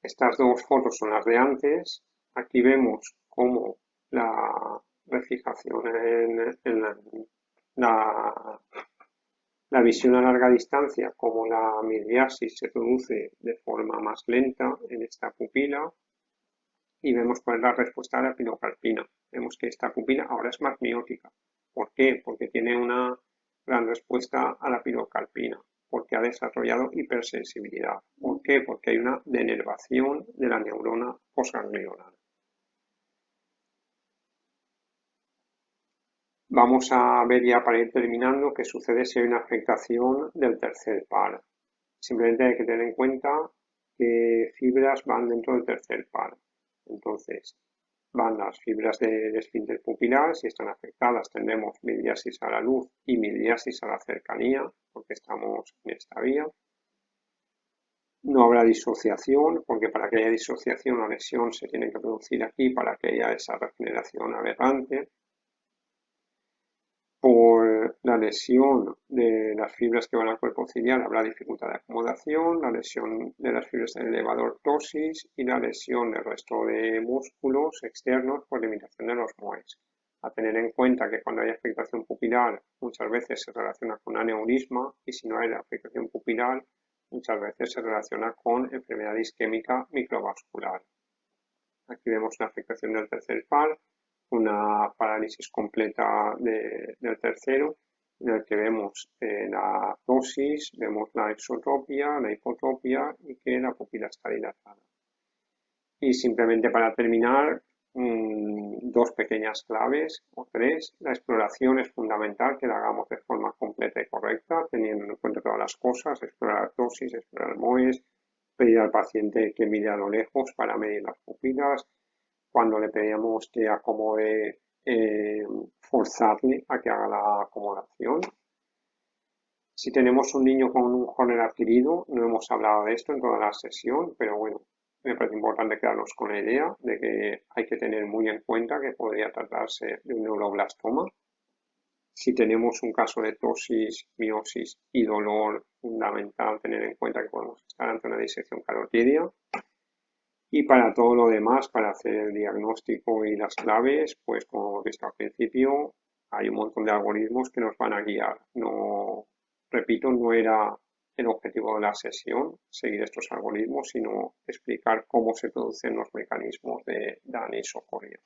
Estas dos fotos son las de antes. Aquí vemos cómo la refijación en la visión a larga distancia, como la midriasis, se produce de forma más lenta en esta pupila y vemos cuál es la respuesta de la pirocarpina. Vemos que esta pupila ahora es más miótica. ¿Por qué? Porque tiene una gran respuesta a la pirocarpina. porque ha desarrollado hipersensibilidad. ¿Por qué? Porque hay una denervación de la neurona postganglional. Vamos a ver ya para ir terminando qué sucede si hay una afectación del tercer par. Simplemente hay que tener en cuenta qué fibras van dentro del tercer par. Entonces, van las fibras del esfínter pupilar, si están afectadas tendremos midriasis a la luz y midriasis a la cercanía, porque estamos en esta vía. No habrá disociación, porque para que haya disociación o lesión se tiene que producir aquí para que haya esa regeneración aberrante. Por la lesión de las fibras que van al cuerpo ciliar habrá dificultad de acomodación, la lesión de las fibras del elevador ptosis y la lesión del resto de músculos externos por limitación de los moes. A tener en cuenta que cuando hay afectación pupilar muchas veces se relaciona con aneurisma y si no hay afectación pupilar muchas veces se relaciona con enfermedad isquémica microvascular. Aquí vemos una afectación del tercer par, una parálisis completa del tercero, en el que vemos la ptosis, vemos la exotropia, la hipotropia y que la pupila está dilatada. Y simplemente para terminar, dos pequeñas claves o tres. La exploración es fundamental que la hagamos de forma completa y correcta, teniendo en cuenta todas las cosas, explorar ptosis, explorar moes, pedir al paciente que mire a lo lejos para medir las pupilas. Cuando le pedíamos que acomode, forzarle a que haga la acomodación. Si tenemos un niño con un Horner adquirido, no hemos hablado de esto en toda la sesión, pero bueno, me parece importante quedarnos con la idea de que hay que tener muy en cuenta que podría tratarse de un neuroblastoma. Si tenemos un caso de ptosis, miosis y dolor, fundamental tener en cuenta que podemos estar ante una disección carotidia. Y para todo lo demás, para hacer el diagnóstico y las claves, pues como hemos visto al principio, hay un montón de algoritmos que nos van a guiar. No, repito, no era el objetivo de la sesión seguir estos algoritmos, sino explicar cómo se producen los mecanismos de daño y socorrido.